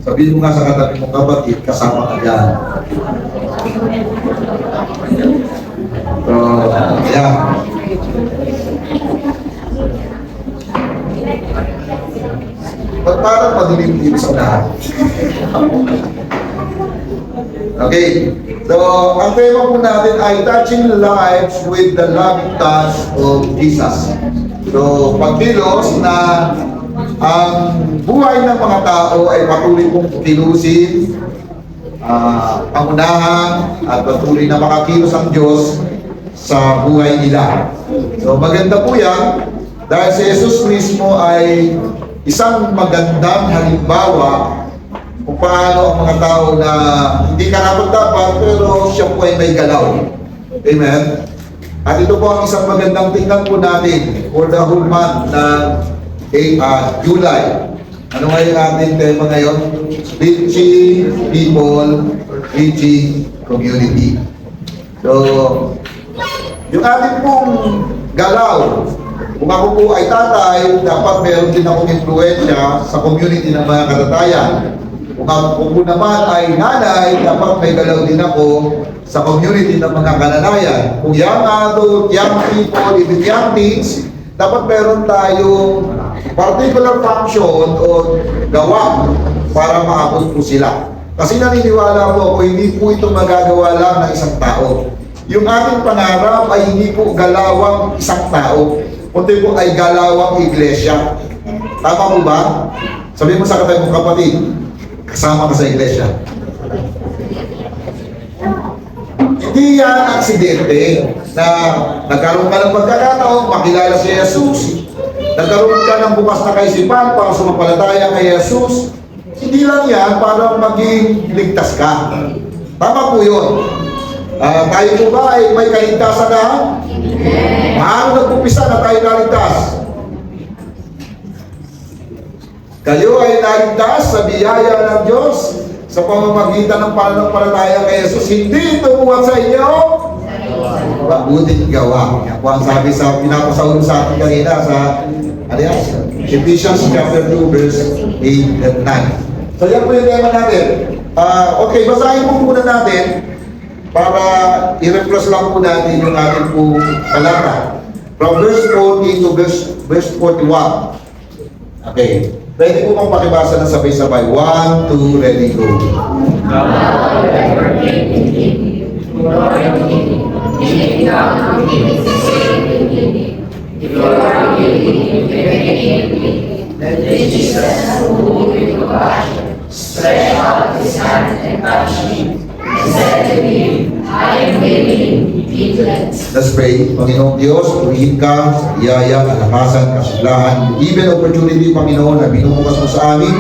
Sabihin mo nga sa katabi mong kapatid, kasama ka dyan. So, yeah. Ba't parang madilim-dilim sa lahat? Okay. So, ang tema po natin ay touching lives with the loving touch of Jesus. So, pagkilos na ang buhay ng mga tao ay patuloy pong kilusin, pangunahan, at patuloy na makakilos ang Diyos sa buhay nila. So, maganda po yan dahil si Jesus mismo ay isang magandang halimbawa kung paano ang mga tao na hindi karapat-dapat pero siya po ay may galaw. Amen? At ito po ang isang magandang tingnan po natin for the whole month na July. Ano nga yung ating tema ngayon? Reaching people, reaching community. So, yung ating pong galaw, kung ako po ay tatay, dapat meron din akong influensya sa community ng mga katatayan. Kung ako po naman ay nanay, dapat may galaw din ako sa community ng mga kananayan. Kung young adult, young people, even young teens, dapat meron tayong particular function o gawa para maabot po sila. Kasi naniniwala po ako, hindi po ito magagawa lang ng isang tao. Yung ating pangarap ay hindi po galawang isang tao, kundi po ay galawang iglesia. Tama po ba? Sabihin mo sa katabi mong kapatid, kasama ka sa iglesia. Hindi yan aksidente na nagkaroon ka ng pagkakataon, makilala si Jesus, nagkaroon ka ng bukas na kaisipan para sumampalataya kay Jesus. Hindi lang yan para maging ligtas ka. Tama po yun. Tayo po ba ay may kaligtasan na? Paano nag-umpisa na tayo naligtas? Kayo ay naligtas sa biyaya ng Diyos sa pamamagitan ng pananampalataya kay Jesus. Hindi ito buhat sa inyo. Mabuting gawa. Yan po ang sabi sa pinapasahulog sa atin kanina sa Ephesians chapter 2 verse 8 and 9. So yan po yung tema natin. Okay, basahin po muna natin para i-refresh lang po natin yung ating po talata. From verse 14 to verse 41. Okay. Pwede po bang pakibasa ng sabay-sabay? 1, 2, ready, go. Stretch out his hand and touch me, and said to him, I am willing, be cleansed. Let's pray. Panginoong Diyos, purihin ka sa iyaya, kalakasan, kasiglahan, even opportunity, Panginoon, na binubukas mo sa amin,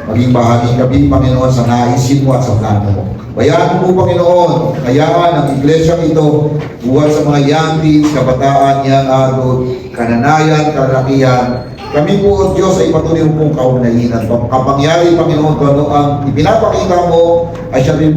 maging bahagi kami, Panginoon, sa naisin mo at sa plano mo. Bayaan mo, Panginoon, kayaan ang iglesyang ito, buhat sa mga young teens, kabataan, young adult, kananayan, kalalakihan. Kami po, Diyos, ay patuloy mong kaunahinan. Kapangyari, Panginoon, kung ano ang ipinapakita mo, ay siya rin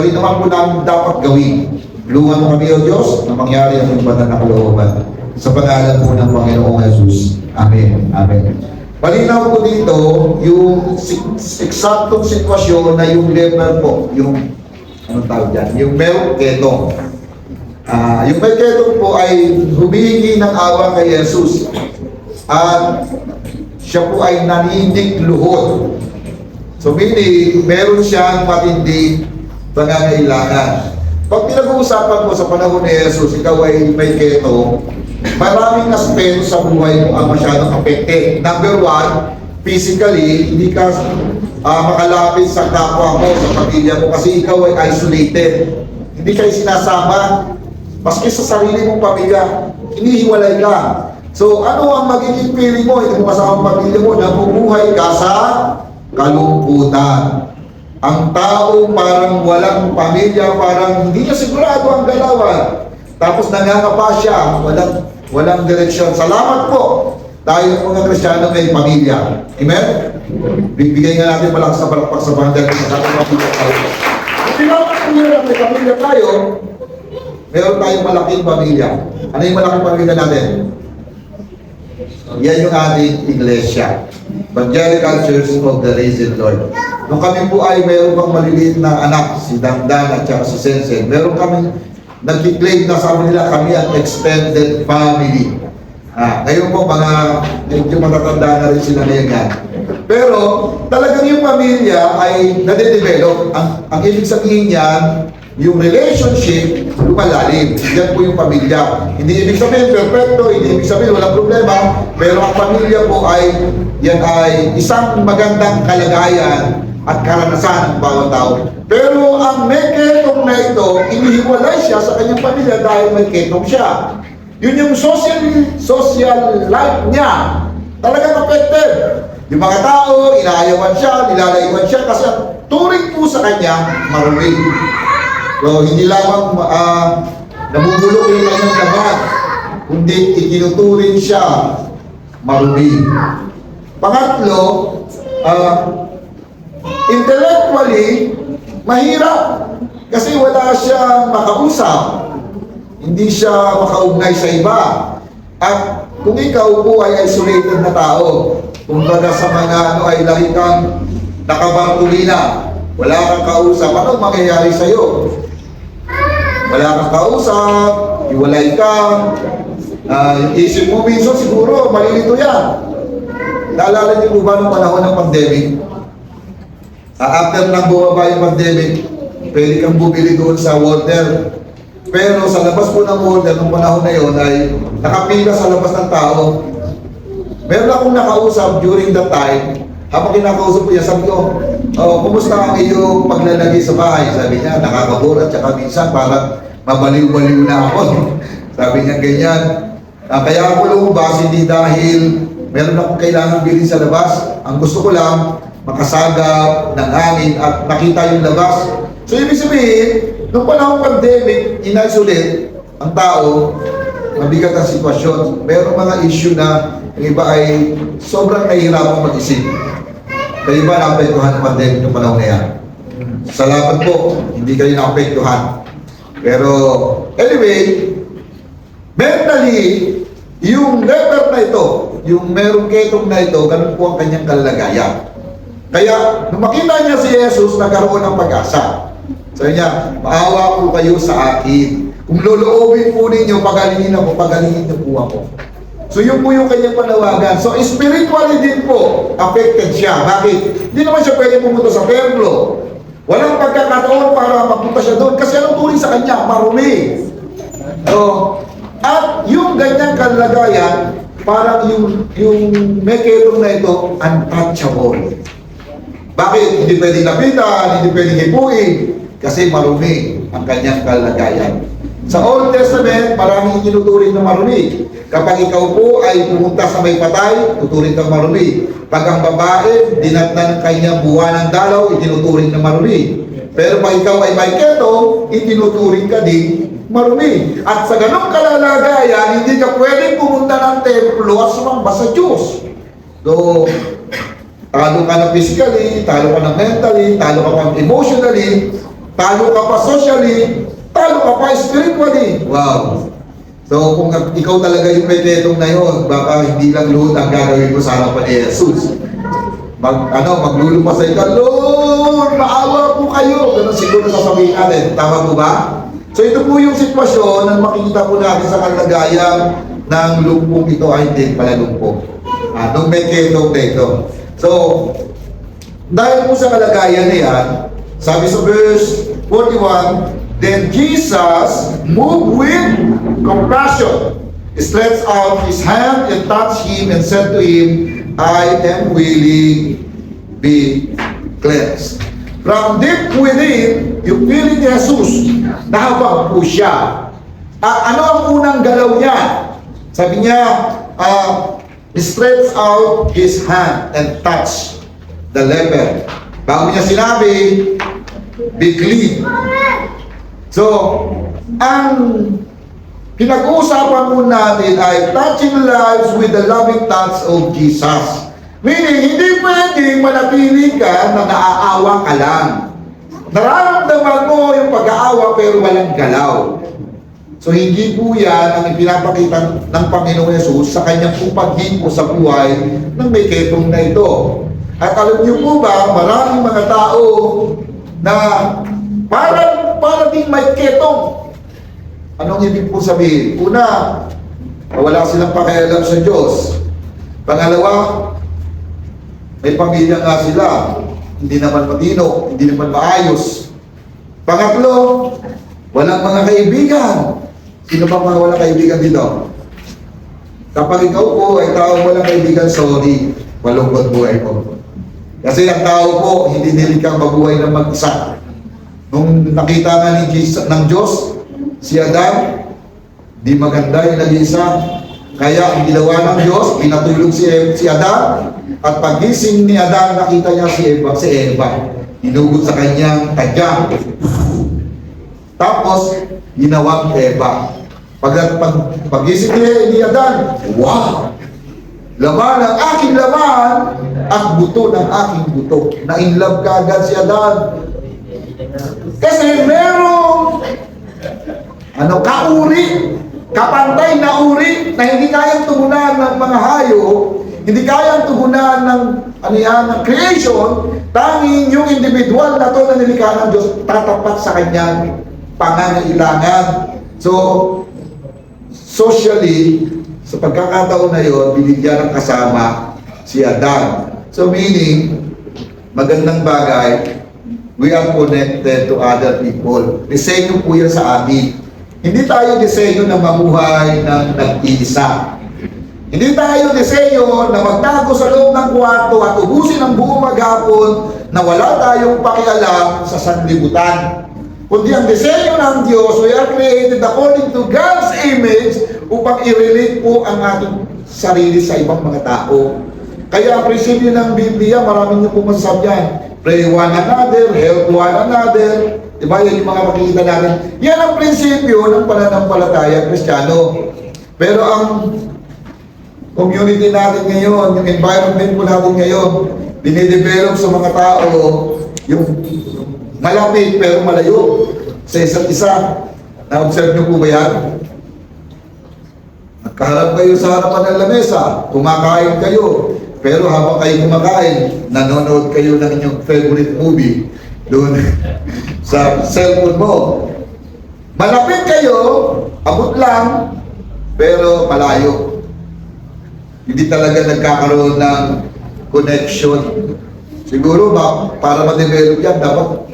naman po namin dapat gawin. Tulungan mo kami, O Diyos, na mangyari ang banal na kalooban. Sa pangalan po ng Panginoong Jesus. Amen. Amen. Malinaw po dito yung eksaktong sitwasyon na yung leper po, yung, anong tawag dyan? Yung Melchizedek. Yung Melchizedek po ay humihingi ng awa kay Jesus. At siya po ay nanindig luhod. So, meaning, meron siyang matindi pangangailangan. Pag pinag-uusapan mo sa panahon ni Jesus, ikaw ay may keto, maraming aspeto sa buhay mo ang masyadong affected. Number one, physically, hindi ka makalapit sa kapwa mo, sa pamilya mo, kasi ikaw ay isolated. Hindi kayo sinasama. Maski sa sarili mong pamilya, hinihiwalay ka. So, ano ang magiging feeling mo? Hindi mo kasama ang pamilya mo, nabubuhay ka sa kalungkutan. Ang tao parang walang pamilya, parang hindi niya sigurado ang galawan. Tapos nangangapa siya, walang direksyon. Salamat po! Tayo mga Kristiyano may pamilya. Amen? Bibigay nga natin malakas na palakpak sa bandal sa ating pamilya tayo. Hindi naman may pamilya tayo, meron tayong malaking pamilya. Ano yung malaking pamilya natin? Yan yung ating iglesia. Evangelical Church of the Risen Lord. Nung kami po ay mayroon pang maliliit na anak, si Damdan at saka si Sensen, meron kami nag-claim na sabi nila kami ang extended family. Ngayon po medyo matatanda na rin sila ngayon yan. Pero talagang yung pamilya ay nade-develop. Ang ibig sabihin yan, yung relationship lumalalim. Yan po yung pamilya. Hindi ibig sabihin perfecto, hindi ibig sabihin walang problema, pero ang pamilya po yan ay isang magandang kalagayan at karanasan ng bawat tao. Pero ang may ketong na ito, inihiwalay siya sa kanyang pamilya dahil may ketong siya. Yun yung social life niya. Talagang affected. Yung mga tao, inaayawan siya, nilalayuan siya kasi ang turing po sa kanya, marumi. So, hindi lamang nabubulok yung kanyang laman, kundi itinuturing siya marumi. Pangatlo, intellectually, mahirap kasi wala siyang makausap. Hindi siya makaugnay sa iba. At kung ikaw po ay isolated na tao, kung baga sa mga ay lagi kang nakabartulina, wala kang kausap, ano mangyayari sa'yo? Wala kang kausap, iwalay ka, yung isip mo minsan siguro, malilito yan. Naalala niyo po ba nung panahon ng pandemic? After nang bumaba yung pandemic, pwede kang bumili doon sa water. Pero sa labas po ng water, nung panahon na yun, ay nakapila sa labas ng tao. Meron akong nakausap during that time, habang kinakausap ko niya, sabi ko, kumusta ang iyong paglalagay sa bahay? Sabi niya, nakakabura, tsaka minsan parang mabaliw-baliw na ako. Sabi niya ganyan. Kaya ako lumabas, hindi dahil meron akong kailangan bilhin sa labas. Ang gusto ko lang, makasagap ng hangin at makita yung labas. So ibig sabihin, nung panahon pandemic, in-isolate ang tao, mabigat ang sitwasyon. Merong mga issue na yung iba ay sobrang nahihirapan mag-isip. Kayo ba naapektuhan ng pandemic ng panahon na yan? Salamat po, hindi kayo naapektuhan. Pero anyway, mentally, yung letter na ito, yung merong ketong na ito, ganun po ang kanyang kalagayan. Kaya, nung makita niya si Jesus, nagkaroon ng pag-asa. Sabi niya, maawa po kayo sa akin. Kung loloobin po ninyo, pagalingin niyo po ako. So yun po yung kanyang panawagan. So spiritually din po, affected siya. Bakit? Hindi naman siya pwede pumunta sa templo. Walang pagkakataon para magpunta siya doon. Kasi anong turing sa kanya? Marumi. So, at yung ganyang kalagayan, parang yung meketong na ito, untouchable. Bakit? Hindi pwedeng lapitan, hindi pwedeng hipuin. Kasi marumi ang kanyang kalagayan. Sa Old Testament, maraming tinuturing na marumi. Kapag ikaw po ay pumunta sa may patay, tuturing kang marumi. Pag ang babae, dinatnan ng kanyang buwan ng dalaw, itinuturing na marumi. Pero pag ikaw ay may keto, itinuturing ka din marumi. At sa ganong kalalagayan, hindi ka pwedeng pumunta ng templo at sumamba sa Diyos. So, talo ka na physically, talo ka na mentally, talo ka pa emotionally, talo ka pa socially, talo ka pa spiritually. Wow! So, kung ikaw talaga yung may ketong na yun, baka hindi lang luhod ang gagawin mo sa harapan ni Jesus. Maglulupas sa ikaw, Lord, maawa po kayo. Ganun siguro sasabihin natin. Tama po ba? So, ito po yung sitwasyon na makikita po natin sa kalagayan ng lumpong ito ay hindi pala lumpong. Nung may ketong na ito. So, dahil po sa kalagayan na yan, sabi sa verse 41, then Jesus moved with compassion, stretched out his hand and touched him and said to him, I am willing, be cleansed. From deep within, yung feeling ni Jesus, nahabag po siya. Ano ang unang galaw niya? Sabi niya, stretched out his hand and touched the leper. Bago niya sinabi, be clean. So, ang pinag-uusapan po natin ay touching lives with the loving touch of Jesus. Meaning, hindi pwedeng manatili ka na naaawa ka lang. Nararamdaman mo yung pag-aawa pero walang galaw. So hindi po yan ang ipinapakita ng Panginoon Yesus sa kanyang paghinto sa buhay ng may ketong na ito. At alam niyo po ba, maraming mga tao na para din may ketong. Anong ibig po sabihin? Una, wala silang pakialam sa Diyos. Pangalawa, may pamilya nga sila. Hindi naman matino, hindi naman maayos. Pangatlo, walang mga kaibigan. Sino ba mga walang kaibigan dito? Kapag ikaw po ay tao walang kaibigan, sorry, malungkot buhay ko. Kasi ang tao po, hindi nilikang mabuhay ng mag-isa. Nung nakita nga ni Jesus, ng Diyos, si Adan, di maganda yung nag-iisa. Kaya ang ginawa ng Diyos, pinatulog si Adan, at pagising ni Adan, nakita niya si Eva. Hinugot sa kanyang tadya. Tapos, ginawang Eva. Pagising ni Adan, wow! Laman ng aking laman at buto ng aking buto. Na-inlove ka agad si Adan. Kasi merong kauri, kapantay na uri na hindi kayang tugunan ng mga hayop, hindi kayang tugunan ng ng creation, tanging yung individual na to na nilikha ng Diyos tatapat sa kanyang pangangailangan. So, socially, sa pagkakataon na yun, binigyan ng kasama si Adan. So meaning, magandang bagay, we are connected to other people. Disenyo po yan sa atin. Hindi tayo disenyo na mamuhay ng nag-iisa. Hindi tayo disenyo na magtago sa loob ng kwarto at ubusin ang buong maghapon na wala tayong pakialam sa sanlibutan. Kundi ang disenyo ng Diyos, we are created according to God's image upang i-relate po ang ating sarili sa ibang mga tao. Kaya ang prinsipyo ng Biblia, maraming niyo po masasabi yan. Pray one another, help one another. Diba? Yan yung mga makikita natin. Yan ang prinsipyo ng pananampalataya Kristiyano. Pero ang community natin ngayon, yung environment po natin ngayon, dinidevelop sa mga tao yung malapit pero malayo sa isa't isa. Na-observe niyo po ba yan? Nagkaharap kayo sa harapan ng lamesa, kumakain kayo, pero habang kayo kumakain, nanonood kayo ng inyong favorite movie doon sa cellphone mo. Malapit kayo, abot lang, pero malayo. Hindi talaga nagkakaroon ng connection. Siguro ba, para ma-develop yan, dapat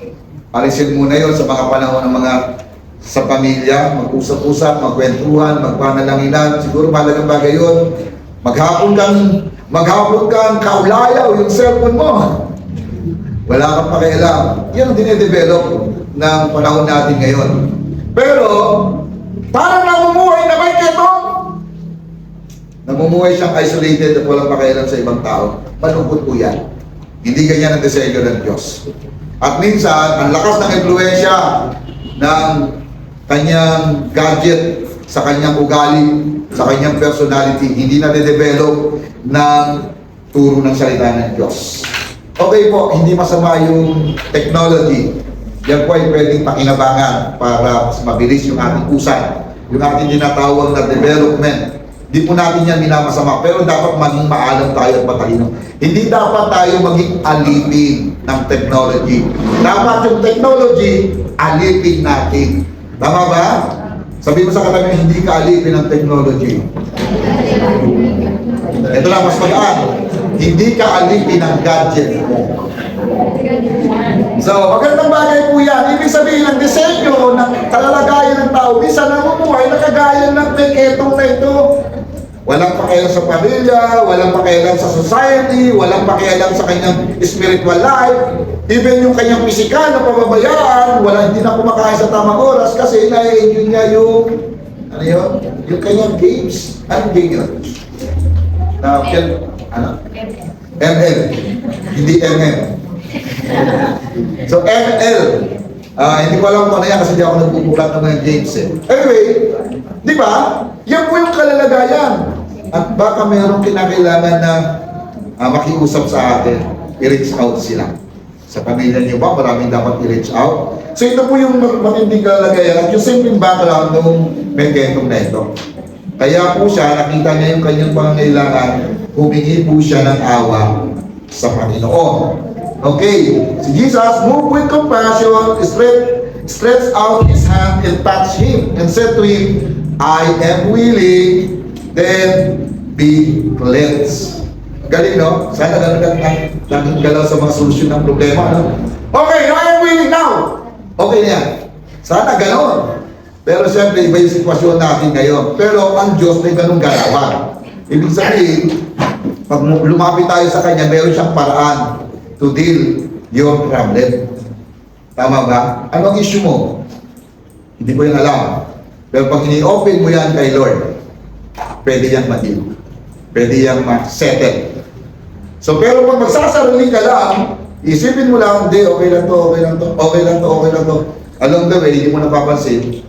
alisin muna yon sa mga panahon ng mga sa pamilya, mag-usap-usap, magkwentuhan, magpanalanginan. Siguro malagang bagay yun. Maghapon kang kaulayaw yung cellphone mo. Wala kang pakialam. Yan ang dine-develop ng panahon natin ngayon. Pero, parang namumuhay na may ketong. Namumuhay siyang isolated at walang pakialam sa ibang tao. Malungkot po yan. Hindi ganyan ang disenyo ng Diyos. At minsan, ang lakas ng impluensya ng kanyang gadget, sa kanyang ugali, sa kanyang personality, hindi na de-develop ng turo ng salita ng Diyos. Okay po, hindi masama yung technology. Yan po ay pwedeng pakinabangan para mas mabilis yung ating usay, yung ating tinatawag na development. Hindi po natin yan minamasama, pero dapat maging maalam tayo at matalino. Hindi dapat tayo maging alipin ng technology. Dapat yung technology, alipin natin. Tama ba? Sabi mo sa katabi, hindi ka alipin ng technology. Ito lang, mas magaan. Hindi ka alipin ng gadget mo. So, magandang bagay po yan. Ibig sabihin, ang disenyo ng kalalagayan ng tao, minsan namumuhay na kagaya ng ketong na ito. Walang pakialam sa pamilya, walang pakialam sa society, walang pakialam sa kanyang spiritual life. Even yung kanyang pisikal na pababayaan, hindi na kumakain sa tamang oras kasi na-enjoy niya yung, yung kanyang games. Anong game yun? ML. Hindi MM. So, ML. Hindi ko alam kung ano yan kasi di ako nagpupulat ng mga games eh. Anyway, di ba? Yan po yung kalalagayan. At baka mayroong kinakailangan na makiusap sa atin, i-reach out sila. Sa pamilya niyo ba, maraming dapat i-reach out. So ito po yung matinding kalagayan at yung simpleng background ng Meketong na ito. Kaya po siya, nakita niya yung kanyang pangangailangan, humingi po siya ng awa sa Panginoon. Okay, si Jesus moved with compassion, stretched out his hand and touched him and said to him, I am willing, then be cleansed. Galing, no? Sana ganun lang galaw sa mga solusyon ng problema, no? Okay, I am willing now! Okay na yan. Sana ganon. Pero siyempre, iba yung sitwasyon natin ngayon. Pero ang Diyos may ganun galawan. Ibig sabihin, pag lumapit tayo sa Kanya, meron siyang paraan to deal your problem. Tama ba? Ano ang issue mo? Hindi ko yan alam. Pero pag ini-open mo yan kay Lord, pwede yan ma-deal. Pwede yan ma-settle. So, pero pag magsasarili ka lang, isipin mo lang, hindi, okay lang to, okay lang to, okay lang to, okay lang to. Along the way, hindi mo napapansin,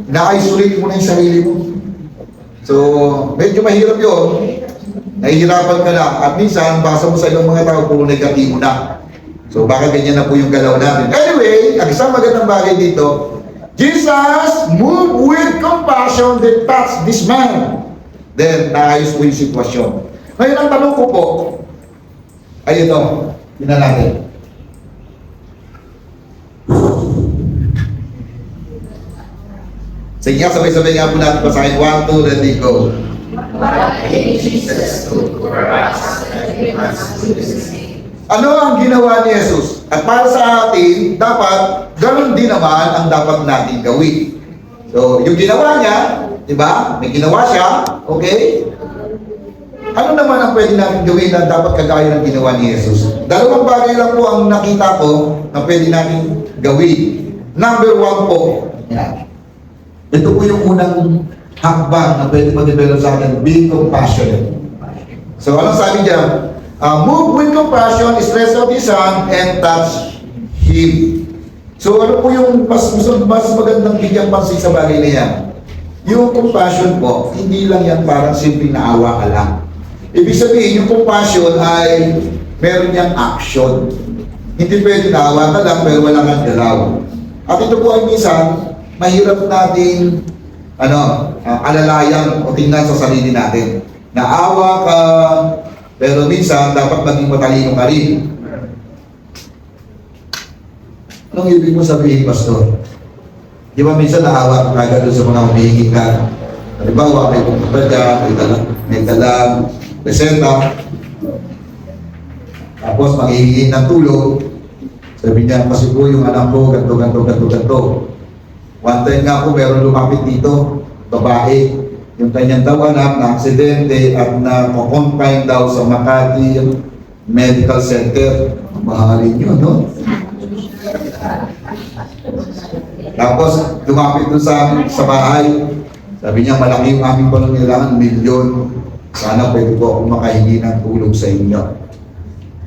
na-isolate mo na yung sarili mo. So, medyo mahirap yun. Nahihirapan ka na. At minsan, basa mo sa ibang mga tao, puro negatibo na. So, baka ganyan na po yung galaw natin. Anyway, ang isang magandang bagay dito, Jesus moved with compassion that touched this man. Then, naayos po yung sitwasyon. Ngayon, ang tanong ko po, ay ito, tingnan natin. Sige nga, sabay-sabay nga po natin basahin. 1, 2, ready, go. Ano ang ginawa ni Jesus? At para sa atin, dapat, ganoon din naman ang dapat natin gawin. So, yung ginawa niya, di ba? May ginawa siya, okay? Ano naman ang pwede natin gawin na dapat kagaya ng ginawa ni Jesus? Dalawang bagay lang po ang nakita ko na pwede natin gawin. Number 1 po, yan. Ito po yung unang hakbang na pwede mag-develop sa akin, being compassionate. So, anong sabi niya? Move with compassion, stretch out his hand, and touch him. So, ano po yung mas magandang bigyan pansin sa bagay na yan? Yung compassion po, hindi lang yan parang simpleng naawa ka lang. Ibig sabihin, yung compassion ay meron niyang action. Hindi pwede naawa ka lang, pero wala kang galaw. At ito po ay minsan, mahirap nating alalayan o tingnan sa sarili natin. Naawa ka, pero minsan dapat maging matalino ka rin. Anong ibig mo sabihin, Pastor? Di ba minsan naawa ka kagad sa mga humihingi ka? Halimbawa, may pupunta ka, may dalang resenta, tapos manghihingi ng tulong. Sabi niya, kasi po yung anak ko, ganto. One time nga po, meron lumapit dito, babae. Yung kanyang daw anak na aksidente at na-confine daw sa Makati Medical Center. Mahalin yun, no? Tapos, lumapit doon sa bahay. Sabi niya, malaki yung aming pangangailangan, milyon. Sana pwede po akong makahingi ng tulong sa inyo.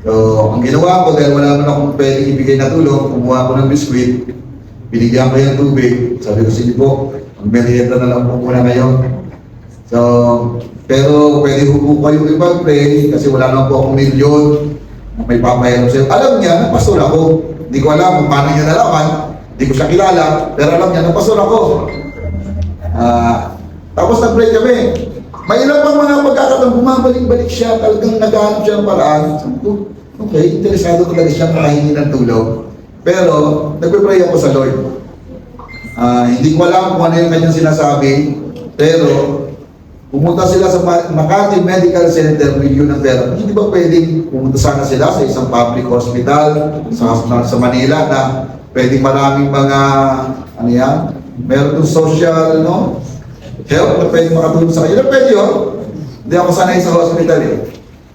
So, ang ginawa ko, dahil wala naman akong pwede ibigay na tulong, kumuha ko ng biskwit, binigyan ko yung tubig. Sabi ko, sige po, mag-merienda na lang po muna ngayon. So, pero pwede po kayo ipag-pray kasi wala naman po akong milyon na may papayaran sa'yo. Alam niya, pastor ako. Hindi ko alam kung paano niya nalaman. Hindi ko siya kilala, pero alam niya na pastor ako. Tapos nag-pray kami. May ilang pang mga pagkakataon, bumabalik-balik siya, talagang naghahanap siya ng paraan. Sabi ko, okay, interesado talaga siya makahingi ng tulong. Pero, nagpe-pray ako sa Lord. Hindi ko alam kung ano yung kanyang sinasabi, pero, pumunta sila sa Makati Medical Center, milyon ng pera. Hindi ba pwedeng pumunta sana sila sa isang public hospital sa Manila na pwedeng maraming mga, ano yan, meron yung social, no? Help na pwede makatulong sa kanila. Pwede yun. Hindi ako sanay sa hospital eh.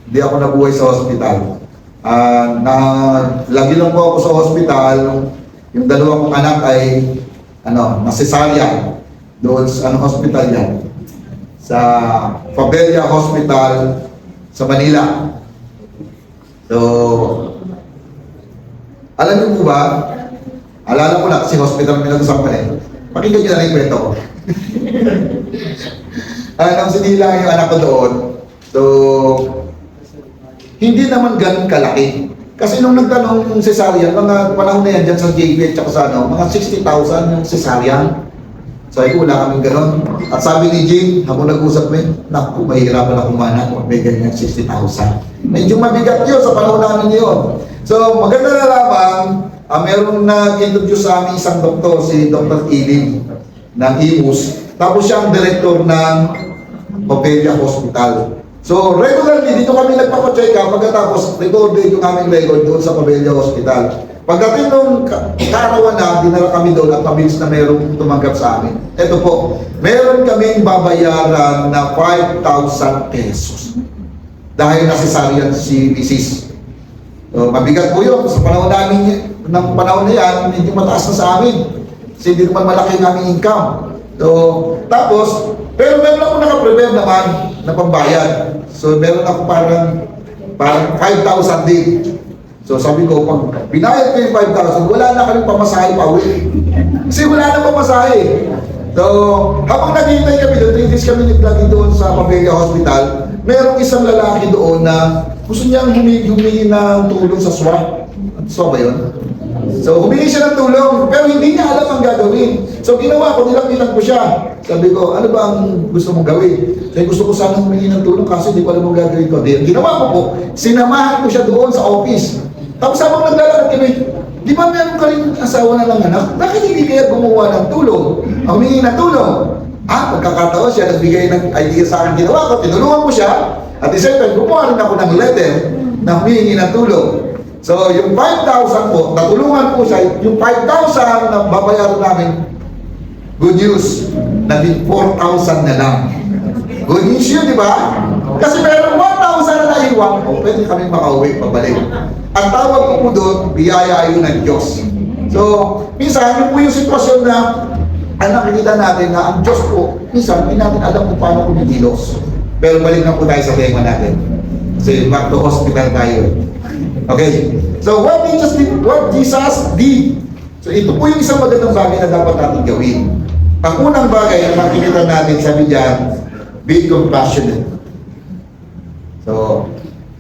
Hindi ako nabuhay sa hospital. Lagi lang po ako sa hospital. Yung dalawa kong anak ay nasesarya doon sa hospital yan. Sa Fabella Hospital sa Manila. So, alam niyo po ba, alala ko na kasi hospital pinag-usapan eh. Pakinggan niyo na yung kwento ko. Nang sinila yung anak ko doon, so, hindi naman ganun kalaki. Kasi nung nagtanong yung cesarean, mga panahon na yan dyan sa JB at saka sa ano, mga 60,000 yung cesarean. Sabi ko, wala kaming ganun. At sabi ni Jim, habang nag-usap mo, naku, mahihirapan ako mana kung may ganyan 60,000. Medyo mabigat yun sa panahon namin yun. So, maganda na lamang, meron nag-introduce sa amin isang doktor, si Dr. Ilim ng IMUS. Tapos siya ang director ng Opelia Hospital. So, regularly, dito kami nagpapacheck up. Pagkatapos, recorded yung aming record doon sa Opelia Hospital. Pagdating nung kaarawan na, dinala kami doon at mabilis na merong tumanggap sa amin. Ito po, meron kaming babayaran na 5,000 pesos. Dahil nasisarian si Mrs. So, mabigat po yun. Sa panahon namin, ng panahon na yan, medyo mataas na sa amin. Kasi hindi naman malaki ang aming income. So, tapos, pero meron ako nakaprepare naman na pambayad. So, meron ako parang 5,000 din. So, sabi ko, pag binayad ko yung 5,000, wala na kami pamasahe pa uwi. Kasi wala na pamasahe. So, habang naghihintay kami doon, 3 days kami naglagi doon sa Pamilya Hospital, merong isang lalaki doon na gusto niyang humingi ng tulong sa SWAT. So ba yun? So, humingi siya ng tulong, pero hindi niya alam ang gagawin. So, ginawa ko, nilapitan ko siya. Sabi ko, ano ba ang gusto mong gawin? Sabi, gusto ko sana humingi ng tulong kasi hindi ko alam ang gagawin ko. Ginawa ko po, sinamahan ko siya doon sa office. Tapos habang naglalakad kami, di ba meron ka rin asawa na lang anak? Bakit hindi kaya gumawa ng tulong? Humingi ng tulong. Pagkakataon siya, nagbigay ng idea sa akin, ginawa ko, tinulungan ko siya. At the same time, gumawa rin ako ng letter na humingi ng tulong. So, yung 5,000 po, natulungan po siya, yung 5,000 na babayaran namin, good news, naging 4,000 na lang. Good news yun, di ba? Kasi meron 1,000 na naiwan, pwede kami makauwi, pabalik. Ang tawag ko po doon, biyaya yun ng Diyos. So, minsan, yun po yung sitwasyon na ang nakikita natin na ang Diyos po, minsan, hindi natin alam kung paano kumikilos. Pero balik na po tayo sa tema natin. Kasi back to hospital tayo. Okay, so what Jesus did. So ito po yung isang magandang bagay na dapat natin gawin. Ang unang bagay na makikita natin, sabi diyan, be compassionate. So,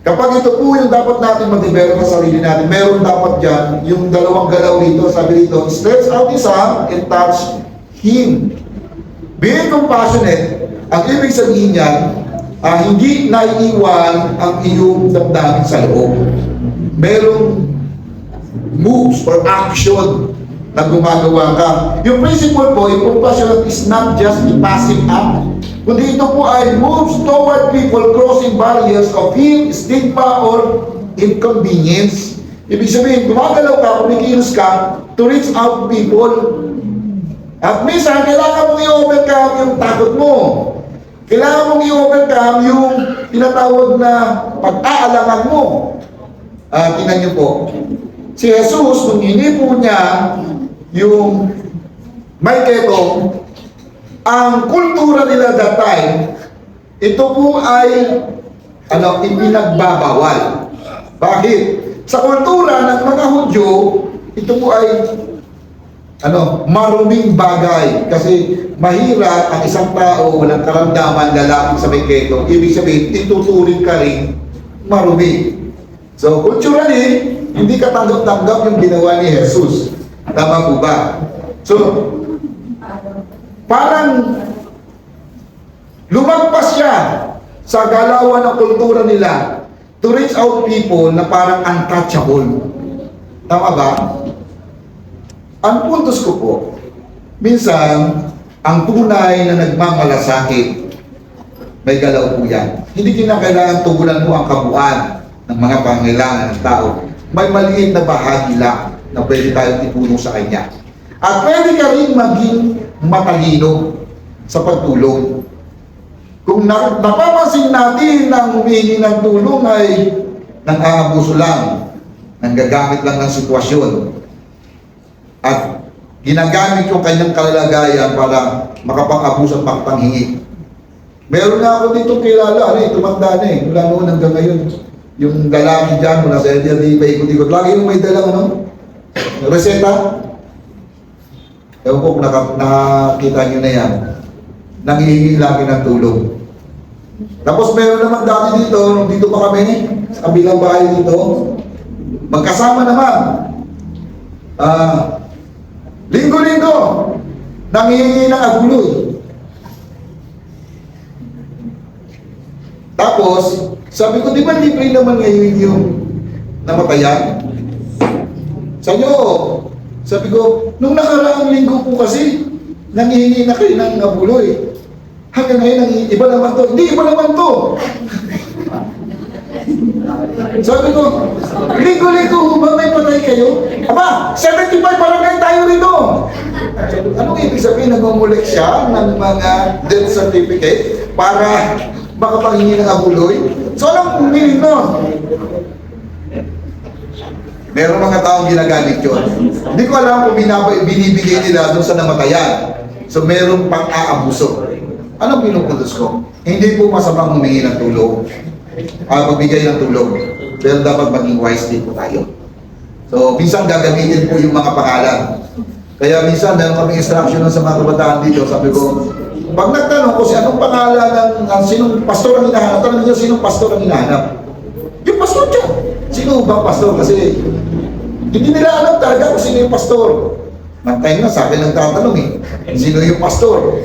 kapag ito po yung dapat natin mag-develop sa sarili natin, meron dapat diyan yung dalawang galaw dito, sabi dito, stretch out his hand and touch him. Being compassionate, ang ibig sabihin niyan, hindi naiiwan ang iyong damdamin sa loob. Merong moves or action na gumagawa ka. Yung principle po, yung compassion is not just a passive act, kundi ito po ay moves toward people crossing barriers of fear, stigma, or inconvenience. Ibig sabihin, gumagalaw ka, kumikilos ka to reach out to people. At minsan, kailangan mong i-overcome yung takot mo. Kailangan mong i-overcome yung tinatawag na pag-aalangan mo. Tingnan niyo po. Si Jesus, nung hinipo niya yung may ketong, ang kultura nila that time, ito po ay ipinagbabawal. Bakit? Sa kultura ng mga Hudyo, ito po ay maruming bagay. Kasi mahirap ang isang tao, walang karamdaman, lalaki sa may ketong. Ibig sabihin, ituturing ka rin marumi. So, culturally, hindi ka tanggap-tanggap yung ginawa ni Jesus. Tama po ba? So, parang lumagpas siya sa galawan ng kultura nila to reach out people na parang untouchable. Tama ba? Ang puntos ko po, minsan, ang tunay na nagmamalasakit, may galaw po yan. Hindi kinakailangan tugunan mo ang kabuuan ng mga pangailangan ng tao. May maliit na bahagi lang na pwede tayong itulong sa kanya. At pwede ka rin maging matalino sa pagtulong. Kung napapansin natin na humingi ng tulong ay nang-aabuso lang, nanggagamit lang ng sitwasyon, at ginagamit yung kanyang kalalagayan para makapang-abuso at makapanghingi. Meron na ako dito kilala, tumanda na mula noon hanggang ngayon. Yung lalaki dyan, mula sa LDR, paikot-ikot. Lagi yung may dalang reseta. Ewan ko kung nakakita nyo na yan. Nanghihingi lagi ng tulong. Tapos meron naman dati dito pa kami, sa kabilang bahay dito, magkasama naman. Linggo-linggo, nangihingi ng aguloy. Tapos, sabi ko, di ba libre naman ngayon yung namatayan? Sa inyo, sabi ko, nung nakaraang linggo po kasi, nangihingi na kayo ng aguloy. Hanggang ngayon, iba naman to. Hindi, iba naman to. Sabi ko, linggo-linggo ba may patay kayo? Aba, 75 barangay tayo rito. Sabi, anong ibig sabihin? Nagmumulek siya ng mga death certificate para makapanghingi ng abuloy? So anong meaning no? Meron mga taong ginagamit yun. Hindi ko alam kung binibigay nila doon sa namatayan. So meron pang aabuso. Anong pinupuntos ko? Hindi po masamang humingi ng tulong. Magbigay ng tulong. Pero dapat maging wise din po tayo. So, minsan gagamitin po yung mga pangalan. Kaya minsan, meron kami instruction sa mga kabataan dito. Sabi ko, pag nagtanong ko anong pangalan ng sinong pastor ang hinahanap, tanong niyo sinong pastor ang hinahanap. Yung pastor dyan. Sino ba pastor? Kasi hindi nila alam talaga kung sino yung pastor. Nagtime na, sa akin nagtatanong sino yung pastor?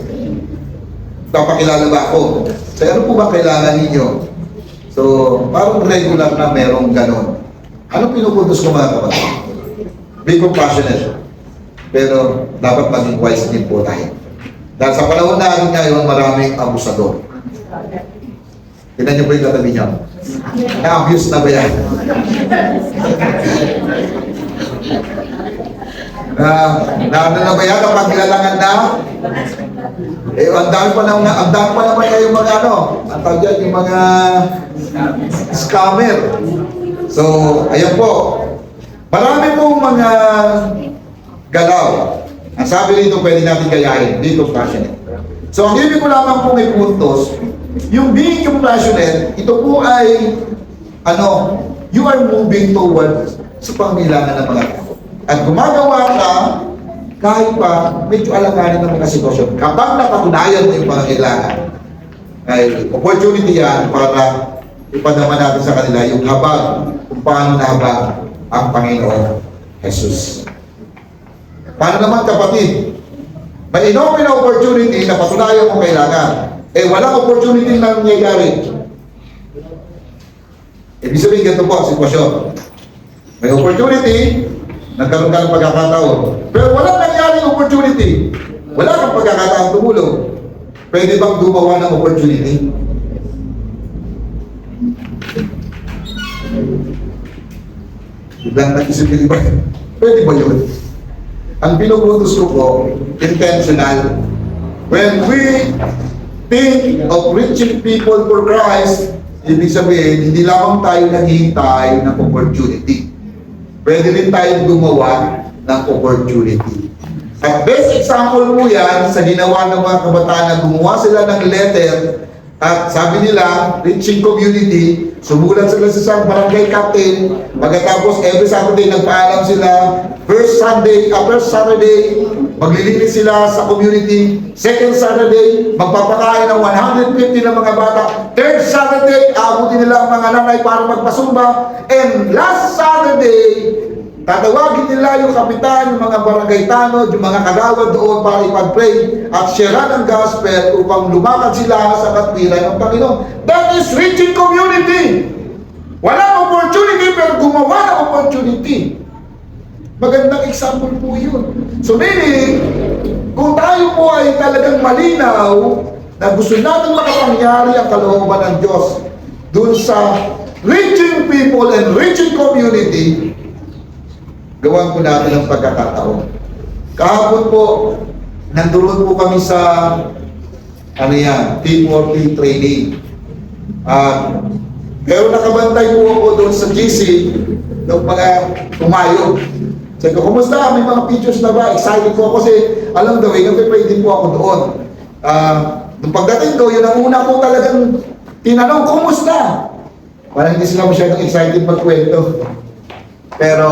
Papakilala ba ako? So, ano po ba kailangan ninyo? So, parang regular na merong ganon. Ano pinupuntos ko mga kapatid? Be compassionate. Pero dapat maging wise din po tayo. Dahil sa panahon natin ngayon, maraming abusador. Tignan niyo po yung katabi niyo. Na-abuse na ba yan? Ano na ba yan? Napaglalangan na? Ang dami pa naman yung mga ang tawag dyan, yung mga scammer. So, ayan po. Marami pong mga galaw. Ang sabi rito, pwede natin gayahin. Be compassionate. So, ang ibig ko lamang pong ipuntos, yung being compassionate, ito po ay, you are moving towards sa pangangailangan ng mga tao. At gumagawa ka, kahit pa medyo alanganin ng mga sitwasyon. Kapag napatunayan mo yung pangangailangan, ay opportunity yan para ipanaman natin sa kanila yung habag, kung paano nahabag ang Panginoon Jesus. Paano naman kapatid? May inopen na opportunity na patunayan mo kailangan. Walang opportunity na nangyayari. Ibig sabihin, ganito po ang sitwasyon. May opportunity, nagkaroon ka ng pagkakataon. Pero walang nangyaring opportunity. Wala kang pagkakataon tumulong. Pwede bang gumawa ng opportunity? Biglang nag-isip yung iba. Pwede ba yun? Ang pinuputos ko po, intentional. When we think of reaching people for Christ, ibig sabihin, hindi lamang tayo naghihintay ng opportunity. Pwede rin tayo gumawa ng opportunity. At best example po yan sa ginawa ng mga kabataan na gumawa sila ng letter at sabi nila, reaching community, sumulat sila sa isang barangay captain, pagkatapos every Saturday nagpaalam sila, first Saturday, maglilinis sila sa community, second Saturday, magpapakain ng 150 na mga bata, third Saturday, aabutin nila ang mga nanay para magpasumba, and last Saturday, tatawagin nila yung kapitan, yung mga barangay tanod, yung mga kagawad doon para ipag-pray at sharean ang gospel upang lumakad sila sa katwiran ng Panginoon. That is reaching community. Walang opportunity pero gumawa ng opportunity. Magandang example po yun. So meaning, kung tayo po ay talagang malinaw na gusto natin makapangyari ang kalooban ng Diyos dun sa reaching people and reaching community, gawan po natin ang pagkakataon. Kahapon po, nandoon po kami sa teamwork training. Pero nakabantay po ako doon sa GC ng mga tumayo. Sabi ko, kumusta? May mga pictures na ba? Excited po ako kasi alam daw, nagpe-pray din po ako doon. Nung pagdating ko, yun ang una ko talagang tinanong, kumusta? Parang hindi sila masyadong excited magkwento. Pero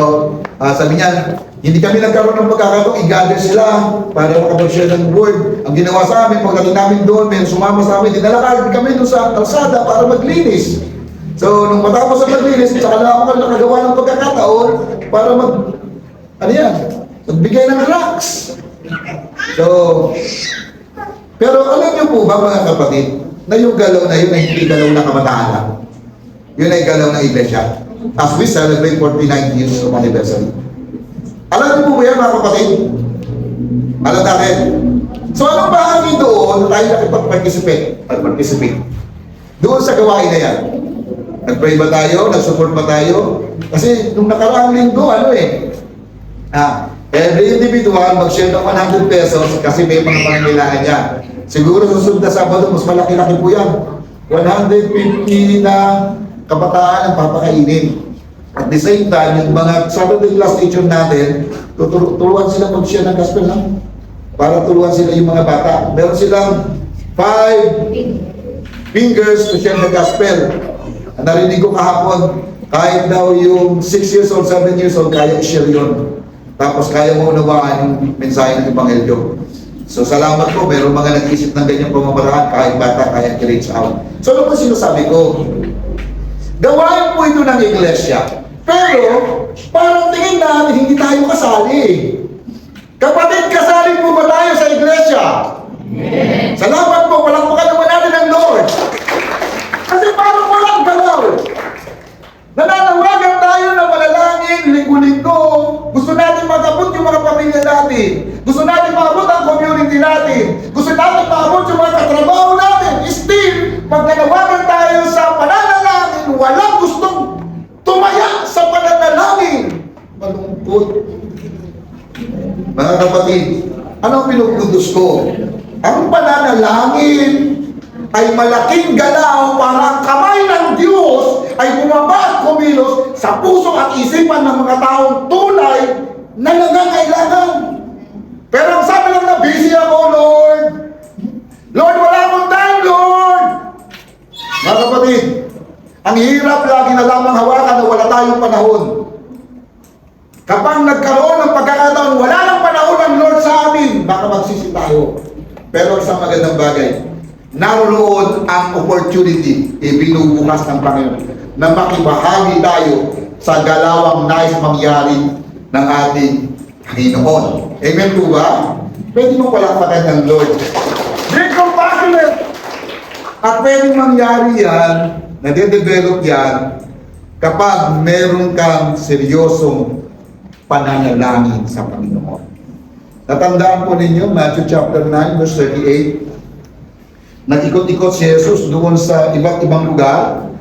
sabi niya, hindi kami nagkaroon ng pagkakataon, i-gather sila para makapag-share ng word. Ang ginawa sa amin, pagdating namin doon, may sumama sa amin, dinalakad kami doon sa kalsada para maglinis. So, nung matapos ang maglinis, saka na ako nakagawa ng pagkakataon para magbigay ng rocks. So, pero alam niyo po ba mga kapatid, na yung galaw na yun ay hindi galaw na kabataan lang. Yun ay galaw ng iglesia. As we celebrate 49 years of anniversary. Alam niyo po ba yan mga kapatid? Alam natin. So anong bahagi doon na tayo nakipag-participate? Doon sa gawain na yan. Nag-pray ba tayo? Nag-support ba tayo? Kasi nung nakaraang linggo, every individual mag-share ng 100 pesos kasi may mga pangangailangan niya. Siguro susunod na Sabado, mas malaki-laki po yan. 150 na kabataan ang papakainin. At the same time, yung mga Saturday class teacher natin, turuan sila mag-share ng gospel, ha? Para turuan sila yung mga bata. Meron silang 5 fingers to share the gospel. Narinig ko kahapon, kahit daw yung 6 years old, 7 years old, kaya i-share yun. Tapos kaya mo unawaan yung mensahe ng Ebanghelyo. So salamat po, meron mga nag-isip ng ganyang pamamaraan, kahit bata, kaya i-reach out. So ano po sinasabi ko? Gawain po ito ng iglesia. Pero, parang tingin natin, hindi tayo kasali. Kapatid, kasali po ba tayo sa iglesia? Amen. Salamat po, palakpakan naman natin ang Lord. Kasi parang walang galaw. Nananawagan tayo na manalangin, linggo-linggo. Gusto natin mag-abot yung mga pamilya natin. Gusto natin mag-abot ang community natin. Gusto natin mag-abot yung mga katrabaho natin. Still, pag nanawagan tayo sa pananalangin, walang gustong tumaya sa pananalangin. Malungkot. Mga kapatid, anong pinupuntos ko? Ang pananalangin ay malaking galaw para ang kamay ng Diyos ay bumaba at kumilos sa puso at isipan ng mga taong tunay na nangangailangan. Pero ang sabi lang na, busy ako, Lord. Lord, wala akong time, Lord. Mga kapatid, ang hirap lagi na lamang hawakan na wala tayong panahon. Kapag nagkaroon ng pagkakataon, wala nang panahon ng Lord sa amin, baka magsisi tayo. Pero isang magandang bagay, naroon ang opportunity, ibinubukas ng Panginoon, na makibahagi tayo sa galawang nais mangyari ng ating Panginoon. Amen po ba? Pwede mo palakpakan ng Lord. Be compassionate! At pwede mangyari yan, nade-develop yan, kapag meron kang seryosong pananalangin sa Panginoon. Natandaan po ninyo, Matthew chapter 9, verse 38, nag-ikot-ikot si Jesus doon sa iba't ibang lugar.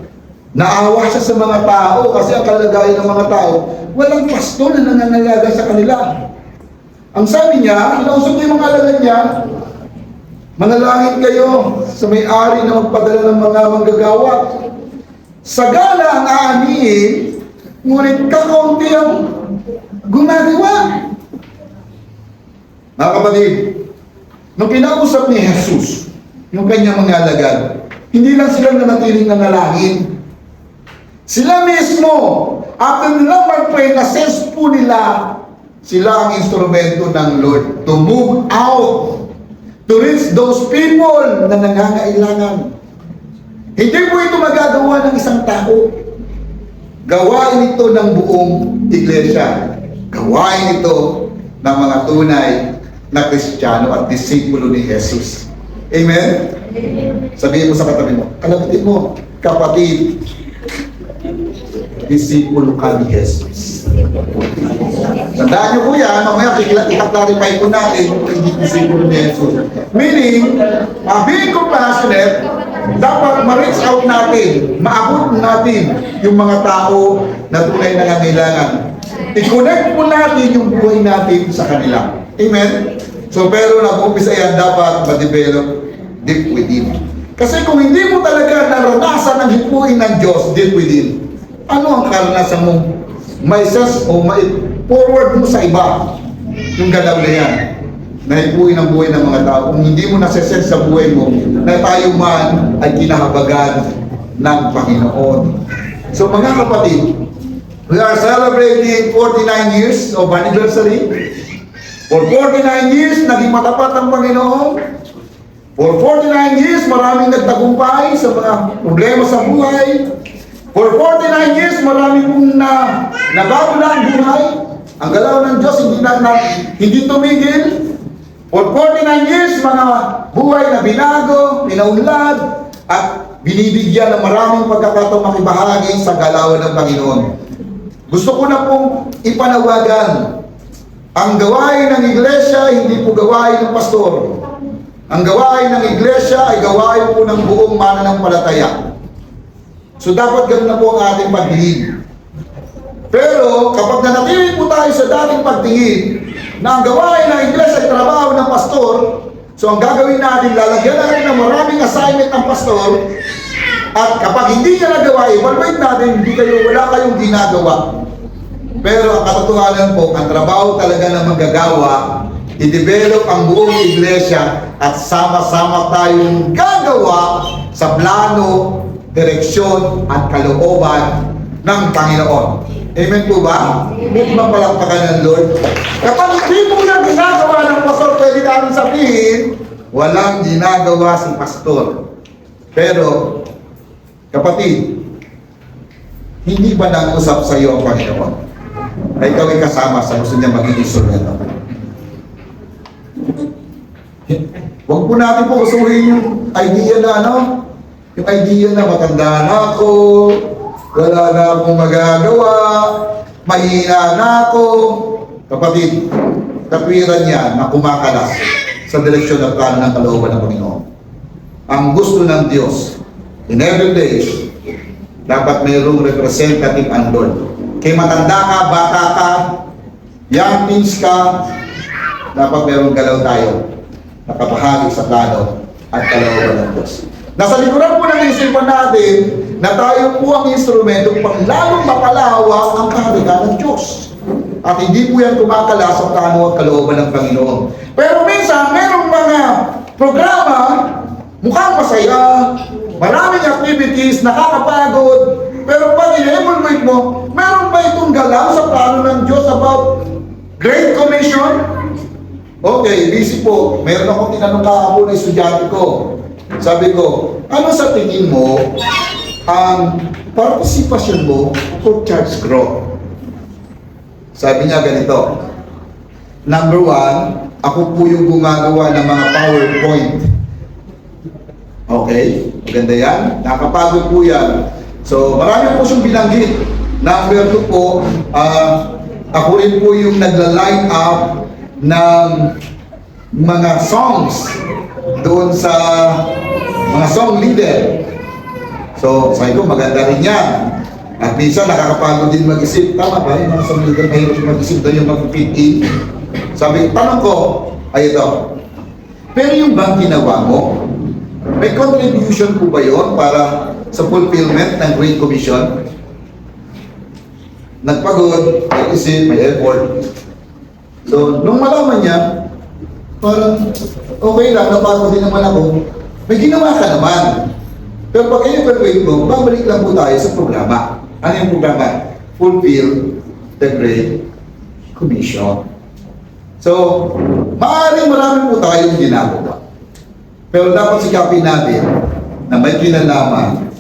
Naawa siya sa mga tao kasi ang kalagayan ng mga tao, walang pastor na nangangalaga sa kanila. Ang sabi niya, kinausap niya yung mga alagad niya, manalangin kayo sa may-ari na magpadala ng mga manggagawa. Sagana ang aanihin, ngunit kakaunti ang gumagawa. Mga kapatid, nung kinausap ni Jesus, yung kanyang mga alagad, hindi lang sila nanatiling nanalangin. Sila mismo, after nilang mag-pray, na-sense po nila, sila ang instrumento ng Lord to move out, to reach those people na nangangailangan. Hindi po ito magagawa ng isang tao. Gawain ito ng buong iglesia. Gawain ito ng mga tunay na Kristiyano at disipulo ni Jesus. Amen? Sabihin mo sa katabi mo, kalabitin mo, kapatid, disipulo ka ni Jesus. Tandaan niyo po yan, mamaya i-clarify po natin kung hindi disipulo ni Jesus. Meaning, being compassionate, dapat ma-reach out natin, maabot natin yung mga tao na tunay na nangangailangan. I-connect po natin yung buhay natin sa kanila. Amen? So, pero nag-umpisa yan, dapat ma-develop deep within. Kasi kung hindi mo talaga naranasan ang hipuin ng Diyos deep within, ano ang karanasan mo? May sense o forward mo sa iba yung galaw na yan, na hipuin ang buhay ng mga tao. Kung hindi mo nasa-sense sa buhay mo, na tayo man ay kinahabagan ng Panginoon. So mga kapatid, we are celebrating 49 years of anniversary. For 49 years, naging matapat ang Panginoon. For 49 years, maraming nagtagumpay sa mga problema sa buhay. For 49 years, marami pong nabago na ang buhay. Ang galaw ng Diyos, hindi tumigil. For 49 years, mga buhay na binago, pinaunlad, at binibigyan ng maraming pagkakataong makibahagi sa galawan ng Panginoon. Gusto ko na pong ipanawagan, ang gawain ng iglesia, hindi po gawain ng pastor. Ang gawain ng iglesia ay gawain po ng buong mananampalataya. So dapat ganun na po ang ating pagtingin. Pero kapag nanatili po tayo sa dating pagtingin na ang gawain ng iglesia ay trabaho ng pastor, so ang gagawin natin, lalagyan natin ng maraming assignment ng pastor, at kapag hindi niya nagawa, evaluate natin, wala kayong ginagawa. Pero ang katotohanan po, ang trabaho talaga ng manggagawa, i-develop ang buong iglesia at sama-sama tayong gagawa sa plano, direksyon at kalooban ng Panginoon. Amen po ba? Hindi ba palakpakan ng Lord? Kapag hindi po yan ginagawa ng pastor, pwede namin sabihin, walang ginagawa si pastor. Pero, kapatid, hindi ba nag-usap sa iyo ang Panginoon? Na ikaw ay kasama sa gusto niya maging instrumento. Huwag po natin po usuhin yung idea na yung idea na matanda na ako, wala na akong magagawa, mahina na ako. Kapatid, katwiran niya na kumakalas sa direksyon at plano ng kalooban ng Panginoon. Ang gusto ng Diyos, in every day, dapat mayroong representative ang Lord. Kaya matanda ka, bata ka, young teens ka, dapat mayroong galaw tayo, nakabahagi sa plano at kalooban ng Diyos. Nasa likuran po ng isipan natin na tayo po ang instrumento pang lalong mapalawak ang kaharian ng Diyos. At hindi po yan kumakala sa plano at kalooban ng Panginoon. Pero minsan, mayroong mga programa, mukhang masaya, maraming activities, nakakapagod, pero pag in-evaluate mo, meron ba itong galaw sa plano ng Diyos about Great Commission? Okay, busy po. Meron akong tinanong kahapon na estudyante ko. Sabi ko, ano sa tingin mo ang participation mo for church growth? Sabi niya ganito, number 1, ako po yung gumagawa ng mga PowerPoint. Okay, maganda yan. Nakapagod po yan. So, marami po siyang binanggit. Number 2 po, ako rin po yung nagla-line up ng mga songs doon sa mga song leader. So, sabi ko, maganda rin yan. At minsan, nakakapagod din mag-isip. Tama ba? Yung mga song leader, mahirap mag-isip doon yung mag-fit in. Sabi, tanong ko, ay ito, pero yung bang ginawa mo, may contribution po ba yun para sa fulfillment ng Great Commission? Nagpagod, may isip, may effort. So, nung malaman niya, parang, okay lang, napagod din naman ako. May ginawa ka naman. Pero pag i-evaluate mo, babalik lang po tayo sa programa. Ano yung programa? Fulfill the Great Commission. So, maaaring marami po tayong ginagawa. Pero dapat sikapin natin na may kinalaman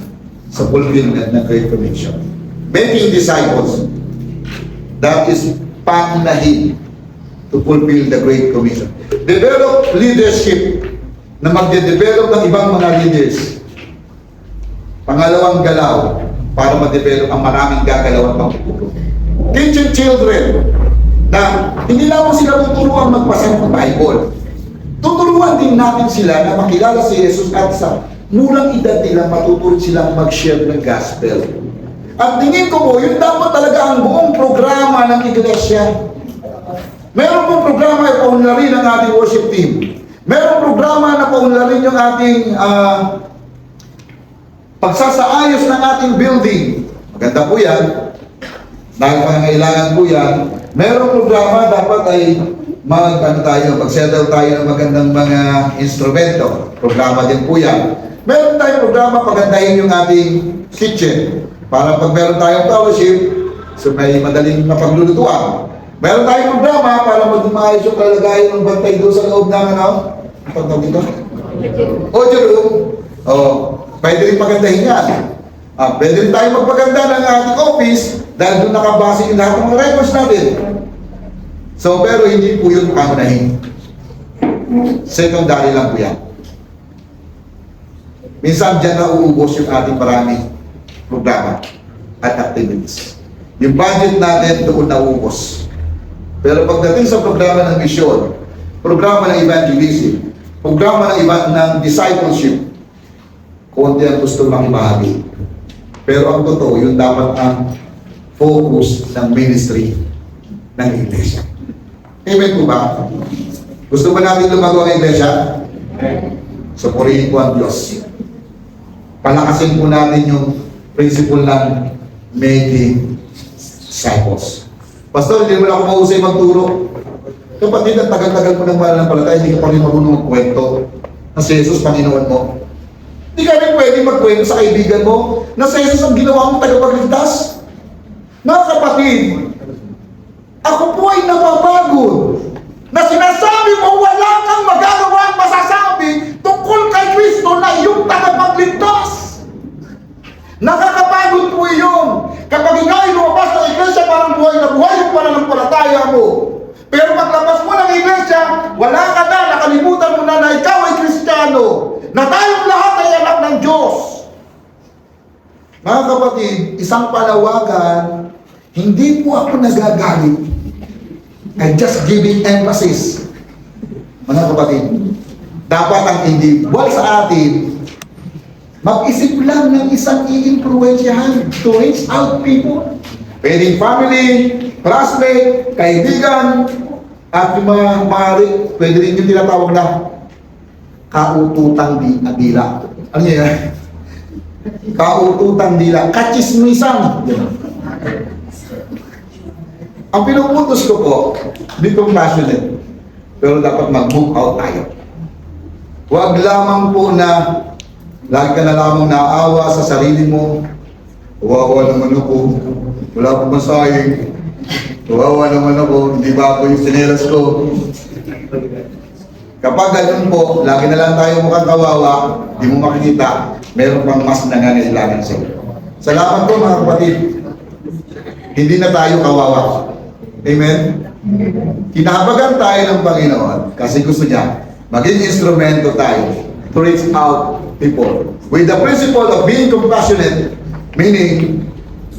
sa fulfillment ng Great Commission. Making disciples, that is pangunahin to fulfill the Great Commission. Develop leadership na magde-develop ng ibang mga leaders. Pangalawang galaw para ma-develop ang maraming gagalaw at pagpupulong. Teaching children na hindi lang sila tuturuan magbasa ng Bible. Tuturuan din natin sila na makilala si Jesus at sa murang edad nila matutunan silang mag-share ng gospel. At tingin ko po, yun dapat talaga ang buong programa ng iglesia. Meron pong programa na paunlarin ng ating worship team. Meron programa na paunlarin yung ating pagsasaayos ng ating building. Maganda po yan. Dahil pangangailangan po yan. Merong programa dapat ay mag-settle tayo ng magandang mga instrumento. Programa din po yan. Meron tayong programa pagandahin yung ating kitchen. Para pag meron tayong fellowship, so may madaling mapaglulutuan. Meron tayong programa para maging maayos yung kalagayan ng bantay doon sa loob ng ang tawag dito? Audio room. Pwede rin pagandahin yan. Pwede rin tayo magpaganda ng ating office dahil doon nakabase yung lahat ng mga records natin. So, pero hindi po yun pangunahin. Secondary lang po yan. Minsan dyan nauubos yung ating maraming programa at activities. Yung budget natin doon nauubos. Pero pagdating sa programa ng mission, programa ng evangelism, programa ng discipleship, konti ang gusto makibahagi. Pero ang totoo, yun dapat ang focus ng ministry ng iglesia. Amen po ba? Gusto ba natin lumago ang iglesia? So, purihin po ang Diyos. Palakasin po natin yung principle ng making disciples. Pastor, hindi mo na ako mahusay magturo. Kapatid, ang tagal-tagal mo ng mananampalataya, hindi ka pa rin marunong magkwento na si Jesus, Panginoon mo. Hindi ka rin pwede magkwento sa kaibigan mo na si Jesus ang ginawa mong tagapagligtas. Mga kapatid, ako po ay napapagod na sinasabi mo wala kang magagawa at masasabi tungkol kay Kristo na iyong tagapagligtas. Nakakapagod po iyon. Kapag ikaw ay lumabas ng iglesia, parang buhay na buhay yung pananampalataya mo. Pero paglabas mo ng iglesia, wala ka na, nakalimutan mo na ikaw ay Kristiyano, na tayong lahat ay anak ng Diyos. Mga kapatid, isang panawagan, hindi po ako nagagalit. I'm just giving emphasis. Mga kapatid, dapat ang individual sa atin, mag-isip lang ng isang i-influensyahan to reach out people. Pwedeng family, classmate, kaibigan, at yung mga maaari, pwede rin yung tinatawag na kaututang dila. Ano yan? Kaututang dila. Kachismisan. Ang pinuputos ko po, be compassionate. Pero dapat mag-move out tayo. Huwag lamang po na lagi ka na lamang naaawa sa sarili mo. Kawawa naman ako. Wala akong masayang. Kawawa naman ako. Hindi ba ako yung sinelas ko? Kapag ganun po, lagi na lang tayo mukhang kawawa, di mo makikita, meron pang mas nangangailangan sa iyo. Salamat po mga kapatid. Hindi na tayo kawawa. Amen? Kinahabagan tayo ng Panginoon kasi gusto niya maging instrumento tayo to reach out people. With the principle of being compassionate, meaning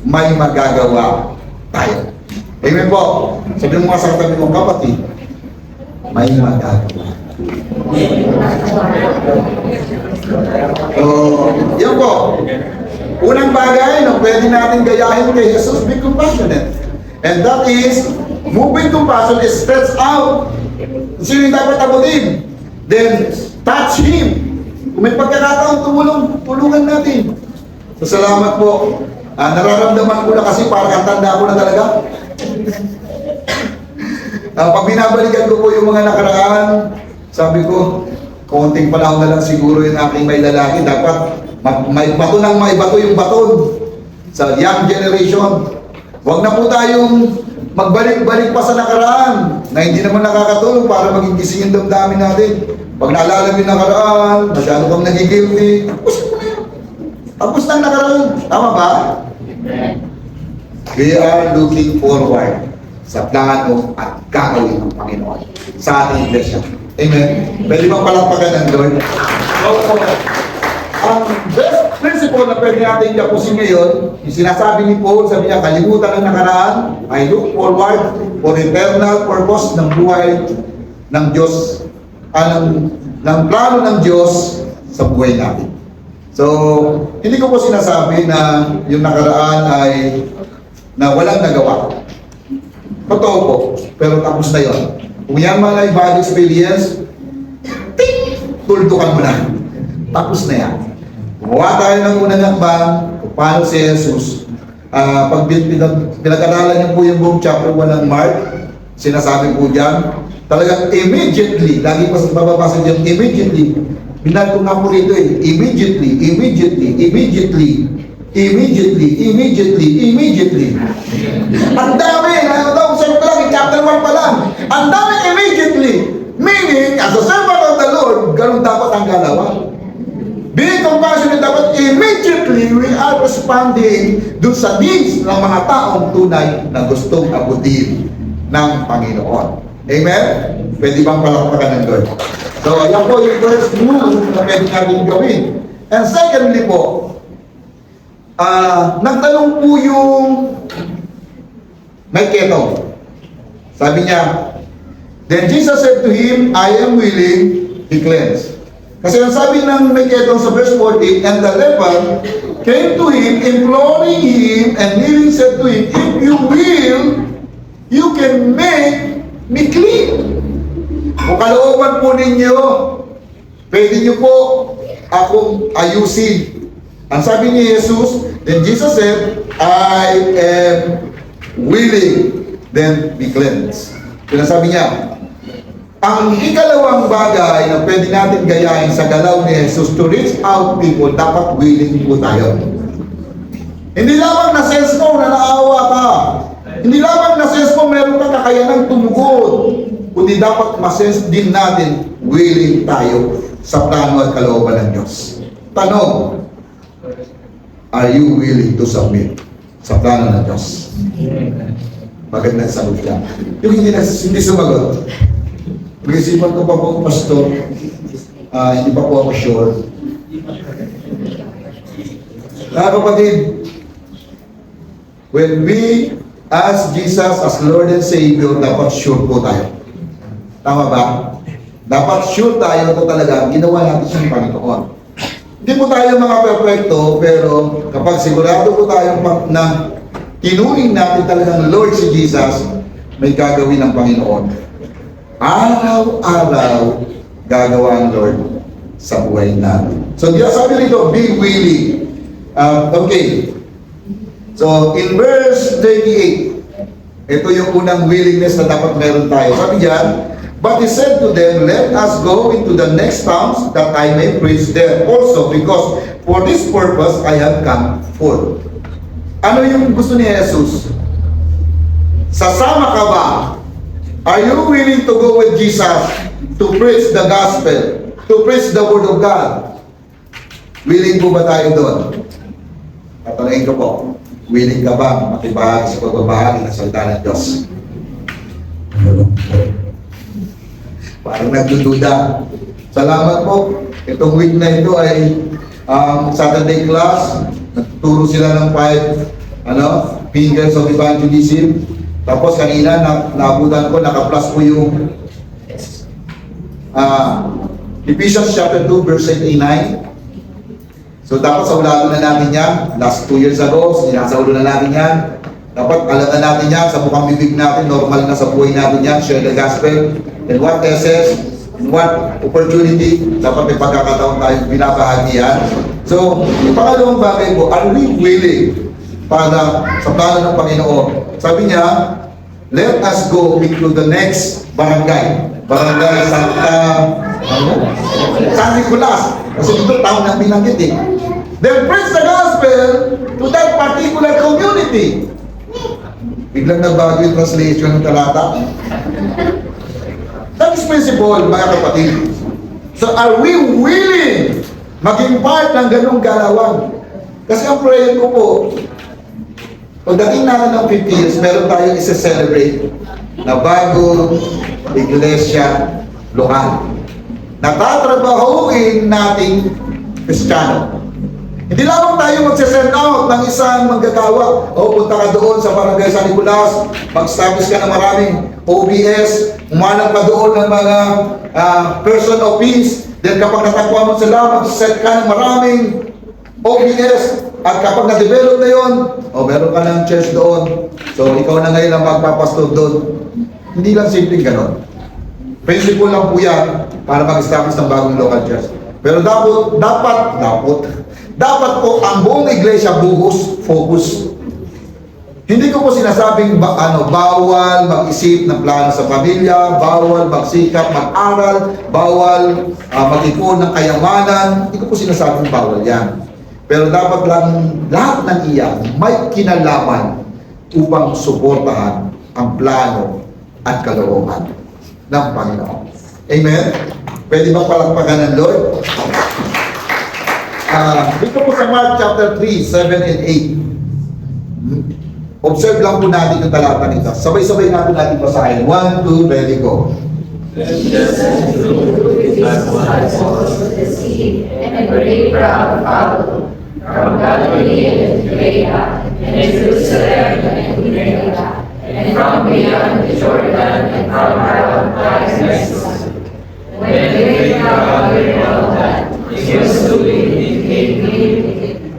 may magagawa tayo. Amen po. Sabi mo nga sa katabi mong kapatid, may magagawa. So, yan po. Unang bagay na pwede natin gayahin kay Jesus, be compassionate. And that is, moving compassion is stretch out. Sino yung dapat abutin? Then, touch Him. Kung may pagkakataon, tulungan natin. So, salamat po. Nararamdaman ko na kasi parang tanda ko na talaga. Pag binabalikan ko po yung mga nakaraan, sabi ko, konting panahon na lang siguro yung aking may lalaki. Dapat may bato ng may bato yung baton sa young generation. Huwag na po tayong magbalik-balik pa sa nakaraan na hindi naman nakakatulong para maging gising yung damdamin natin. Pag naalala mo yung nakaraan, masyado kang nagigilty, tapusin mo na yun. Tapos na ang nakaraan. Tama ba? We are looking forward sa plano at gagawin ng Panginoon sa ating iglesia. Amen? Pwede bang palakpakan ng Lord? So, ang best principle na pwede natin tapusin ngayon, yung sinasabi ni Paul, sabi niya, kalimutan ang nakaraan, I look forward for eternal purpose ng buhay ng Diyos, ng plano ng Diyos sa buhay natin. So, hindi ko po sinasabi na yung nakaraan ay na walang nagawa. Totoo po, pero tapos na yun. Kung yan man ay bad experience, tuldukan mo na. Tapos na yan. Gumawa tayo ng unang hakbang kung paano si Jesus. Pag pinag-aralan niyo po yung buong chapter 1 ng Mark, sinasabi po dyan, talagang immediately, lagi pa sa bababasa dyan, immediately, binag ko nga po rito immediately. Ang dami, sabi ko lang, chapter 1 pa lang, ang dami immediately. Meaning, as a servant of the Lord, ganun dapat ang galawan. Being compassionate dapat immediately we are responding dun sa needs ng mga taong tunay na gustong abutin ng Panginoon. Amen? Pwede bang palakpakan ng Lord? So, yan po yung first move na pwede natin gawin. And secondly po, nagtanong po yung may ketong. Sabi niya, then Jesus said to him, I am willing, he cleansed. Kasi ang sabi ng may ketong sa verse 14, and the leper came to him, imploring him, and kneeling said to him, if you will, you can make me clean. Kung kalooban po ninyo, pwede nyo po akong ayusin. Ang sabi ni Jesus, then Jesus said, I am willing, then be cleansed. Sinasabi niya, ang ikalawang bagay na pwede natin gayahin sa galaw ni Jesus to reach out people, dapat willing po tayo. Hindi lamang na sense mo na naawa ka. Hindi lamang na sense mo meron ka kakayanang tumugon. Kundi dapat masense din natin willing tayo sa plano at kalooban ng Diyos. Tanong, are you willing to submit sa plano ng Diyos? Magandang sagot yan. Yung hindi sumagot, mag-isipan ko pa po, Pastor, hindi pa po ako sure. Mga kapatid, when we ask Jesus as Lord and Savior, dapat sure po tayo. Tama ba? Dapat sure tayo na talaga ginawa natin siyang Panginoon. Hindi po tayo mga perfecto, pero kapag sigurado po tayo na tinuring natin talagang Lord si Jesus, may gagawin ng Panginoon. Araw-araw gagawa ang Lord sa buhay natin. So, sabi dito, be willing. Okay. So, in verse 38, ito yung unang willingness na dapat meron tayo. Sabi diyan, but he said to them, let us go into the next towns that I may preach there also, because for this purpose I have come forth. Ano yung gusto ni Jesus? Sasama ka ba? Are you willing to go with Jesus to preach the gospel, to preach the word of God? Willing po ba tayo doon? Tatanungin ko po, willing ka ba makibahagi sa pagbabahagi ng salita ng Diyos? Parang nagdududa. Salamat po. Itong week na ito ay Saturday class. Nagtuturo sila ng 5 fingers of evangelism. Tapos kanina, naabutan ko, naka-plus po yung Ephesians chapter 2, verse 89. So dapat sa ulo na natin yan. Last 2 years ago, sinasa ulo na natin yan. Dapat alam na natin yan, sa bukang bibig natin, normal na sa buhay natin yan, share the gospel. And what essence, in what opportunity, dapat may pagkakataon tayong binabahagi yan. So, yung pangalawang bagay po, are we willing para sa plano ng Panginoon? Sabi niya, let us go into the next barangay. Barangay San Nicolas. Kasi dito taon na binanggit eh. Then preach the gospel to that particular community. Biglang nagbago yung translation ng talata. That is principle, mga kapatid. So are we willing maging part ng ganung galawan? Kasi ang prayer ko po, pagdating natin ng 50 years, meron tayong isa-celebrate na bagong iglesia lokal. Natatrabahuin nating Kristiyano. Hindi lamang tayo mag-send out ng isang manggagawa. O punta ka doon sa Barangay San Nicolas, mag-establish ka ng maraming OBS, umanap ka doon ng mga person of peace. Then kapag natagpuan mo sila, mag-set ka ng maraming OBS. At kapag na-develop na yun, meron ka ng church doon. So ikaw na ngayon ang magpapastor doon. Hindi lang simpleng ganon. Principle lang po yan para mag-establish ng bagong local church. Pero dapat po ang buong iglesia buhos, focus. Hindi ko po sinasabing bawal mag-isip ng plano sa pamilya, bawal magsikap, mag-aral, bawal mag-ipon ng kayamanan. Hindi ko po sinasabing bawal yan. Pero dapat lang lahat ng iyan may kinalaman upang suportahan ang plano at kalooban ng Panginoon. Amen? Pwede ba palakpakan ng Lord? Dito po sa Mark chapter 3, 7 and 8. Observe lang po natin yung talata nito. Sabay-sabay natin basahin. 1, 2, ready, go. And a great crowd followed from Galilee and Judea and Jerusalem and Judea and from beyond the Jordan and from around Palestine. When the great crowd heard all that, he was moved and came.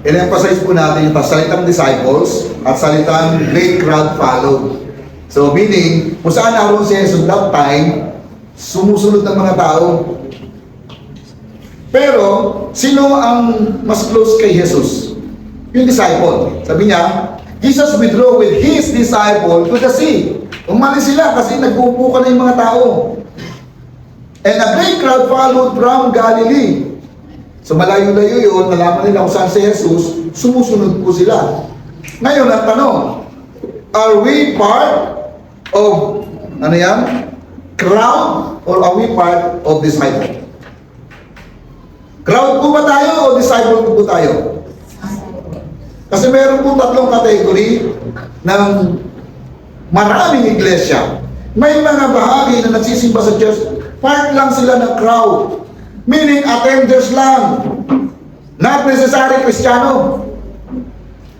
In-emphasize po natin yung salitang disciples at salitang great crowd followed. So meaning, kung saan naroon si Jesus that time, sumusunod ng mga tao. Pero, sino ang mas close kay Jesus? Yung disciple. Sabi niya, Jesus withdrew with his disciple to the sea. Umalis sila kasi nagpupuka na yung mga tao. And a great crowd followed from Galilee. So malayo-layo yun, nalaman nila kung saan si Jesus, sumusunod po sila. Ngayon, ang tanong, are we part of, ano yan? Crowd or are we part of disciple? Crowd po ba tayo o disciple po tayo? Kasi meron po tatlong category ng maraming iglesia. May mga bahagi na nagsisimba sa church, part lang sila ng crowd. Meaning, attenders lang. Not necessary Kristiyano.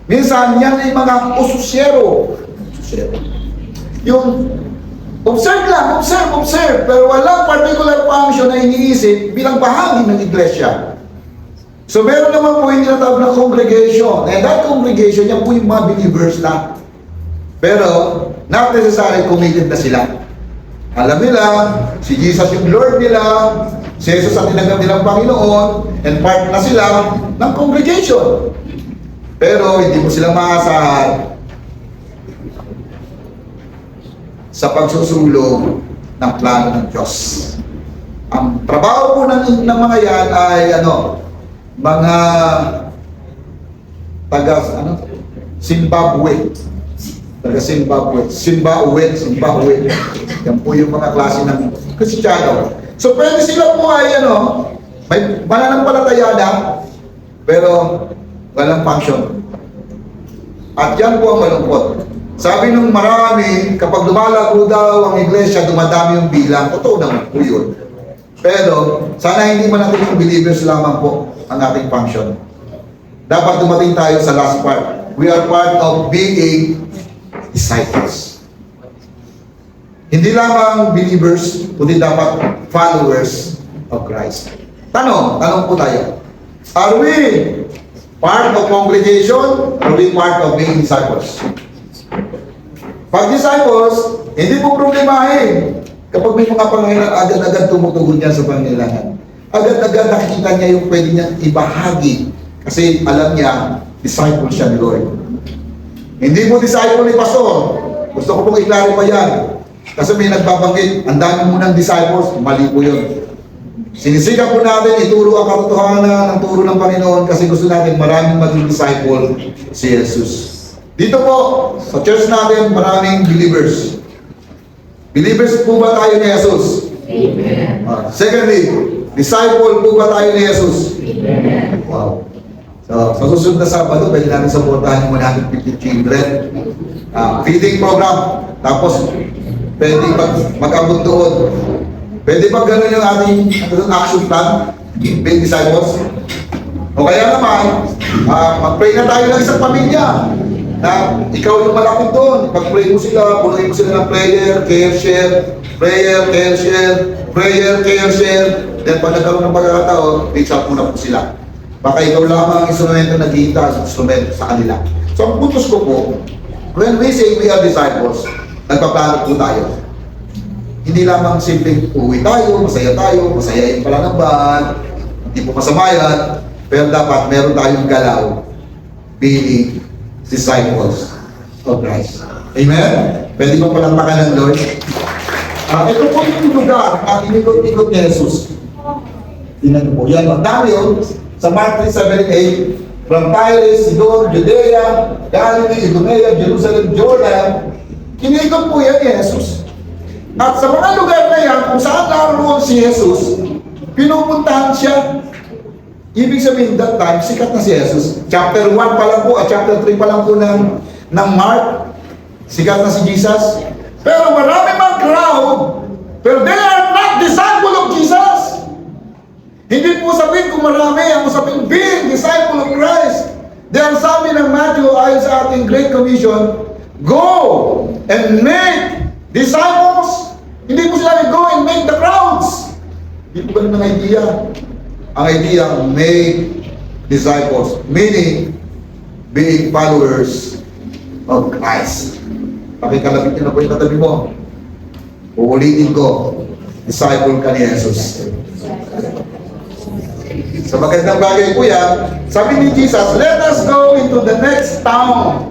Minsan, yan ay mga ususyero. Yung, observe lang, observe. Pero walang particular function na iniisip bilang bahagi ng iglesia. So, meron naman po yung tinatawag na congregation. And that congregation, yan po yung mga believers na. Pero, not necessary committed na sila. Alam nila, si Jesus yung Lord nila, si Jesus ang tinanggap nilang Panginoon, and part na sila ng congregation. Pero hindi mo sila maasahan sa pagsusulong ng plano ng Diyos. Ang trabaho po ng mga yan ay mga taga Zimbabwe. Zimbabwe. Yan po yung mga klase ng Kristiyano. So pwede sila po ay may mananampalataya na, pero walang function. At yan po ang malungkot. Sabi nung marami, kapag lumalago daw ang iglesia, dumadami yung bilang. Totoo naman po yun. Pero sana hindi manatiling believers lamang po ang ating function. Dapat dumating tayo sa last part. We are part of being disciples. Hindi lamang believers, kundi dapat followers of Christ. Tanong po tayo. Are we part of congregation? Are we part of being disciples? Pag disciples, hindi po problemahin. Kapag may mga pangailangan, agad-agad tumutugon niya sa pangailangan. Agad-agad nakikita niya yung pwede niyang ibahagi. Kasi alam niya, disciple siya ni Lord. Hindi mo disciple ni Pastor. Gusto ko pong i-clarify yan. Kasi may nagbabanggit, ang dami mo ng disciples, mali po yun. Sinisikat po natin, ituro ang katotohanan ng turo ng Panginoon kasi gusto natin maraming maging disciple si Jesus. Dito po, sa church natin, maraming believers. Believers po ba tayo ni Jesus? Amen. Secondly, disciple po ba tayo ni Jesus? Amen. Wow. So, sa susunod na Sabado, pwede natin supportahan yung 150 children. Feeding program. Tapos, pwede mag-abot doon. Pwede ba gano'n yung ating action plan? Being disciples? O kaya naman, mag-pray na tayo ng isang pamilya. Na ikaw yung malapit doon. Pag-pray mo sila, punuin mo sila ng prayer, care, share. Prayer, care, share. Prayer, care, share. Then pag nagkaroon ng pagkakataon, reach out mo na po sila. Baka ikaw lamang ang instrumento na kita sa instrumento sa kanila. So ang putos ko po, when we say we are disciples, nagpaplano po tayo. Hindi lamang simpleng uwi tayo, masayain pala ng band, hindi po masama yan, pero dapat meron tayong galaw being disciples of Christ. Amen? Pwede ba palantakan ng Lord? Ito po yung lugar at inikot-ikot ni Jesus. Tingnan po. Yan, magdami yun. Sa Mark 3:7-8, from Tyre, Sidon, Judea, Galilee, Idumea, Jerusalem, Jordan, inikot po yan ni Jesus. At sa mga lugar na yan, kung saan naroon si Jesus, pinupuntahan siya. Ibig sabihin that time, sikat na si Jesus. Chapter 1 pa lang po, at chapter 3 pa lang po ng Mark, sikat na si Jesus. Pero marami mang crowd, pero they are not disciple of Jesus. Hindi po sabihin kung marami, ang usapin being disciple of Christ. Dahil sabi ng Matthew, ayon sa ating Great Commission, go and make disciples. Hindi po sila go and make the crowds. Hindi po ganun ang idea. Ang idea, make disciples. Meaning, being followers of Christ. Pakikalapit nyo na po yung katabi mo. Uulitin ko, disciple ka ni Jesus. Sa magandang bagay po yan, sabi ni Jesus, let us go into the next town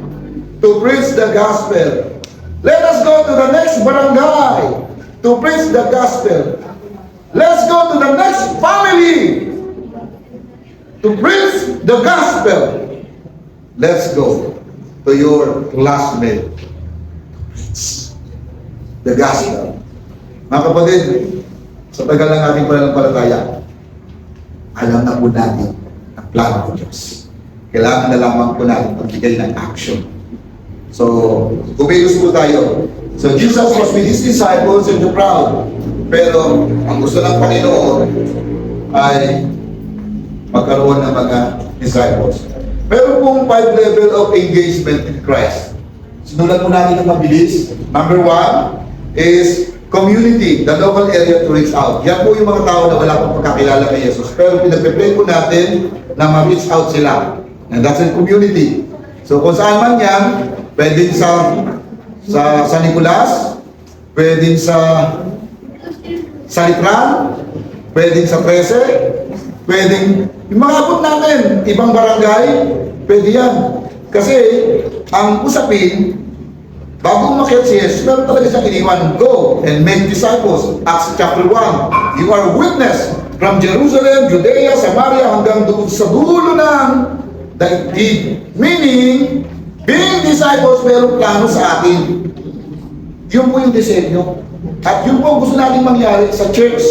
to preach the gospel. Let us go to the next barangay to preach the gospel. Let's go to the next family to preach the gospel. Let's go to your classmate. The gospel. Mga kapatid, sa tagal ng ating pananampalataya, alam na po natin ang plano ng Diyos. Kailangan na lamang po natin magbigay ng action. So, kumilos po tayo. So, Jesus was with His disciples in the crowd. Pero, ang gusto ng Panginoon ay magkaroon ng mga disciples. Pero kung 5 level of engagement in Christ, sinulat po natin ng mabilis. Number 1 is community, the local area to reach out. Yan po yung mga tao na wala pang pagkakilala kay Jesus. Pero pinagpe-pray po natin na ma-reach out sila. And that's in community. So kung saan man yan, pwedeng sa Nicolas, pwedeng sa Litran, pwedeng sa 13, pwedeng yung mga abot natin, ibang barangay, pwede yan. Kasi ang usapin, bago umakyat si Jesus, meron talaga siyang iniwan, go and make disciples. Acts chapter 1, you are witness from Jerusalem, Judea, Samaria, hanggang doon sa dulo ng daigdig. Meaning, being disciples, merong plano sa atin. Yun po yung disenyo. At yun po ang gusto natin mangyari sa church.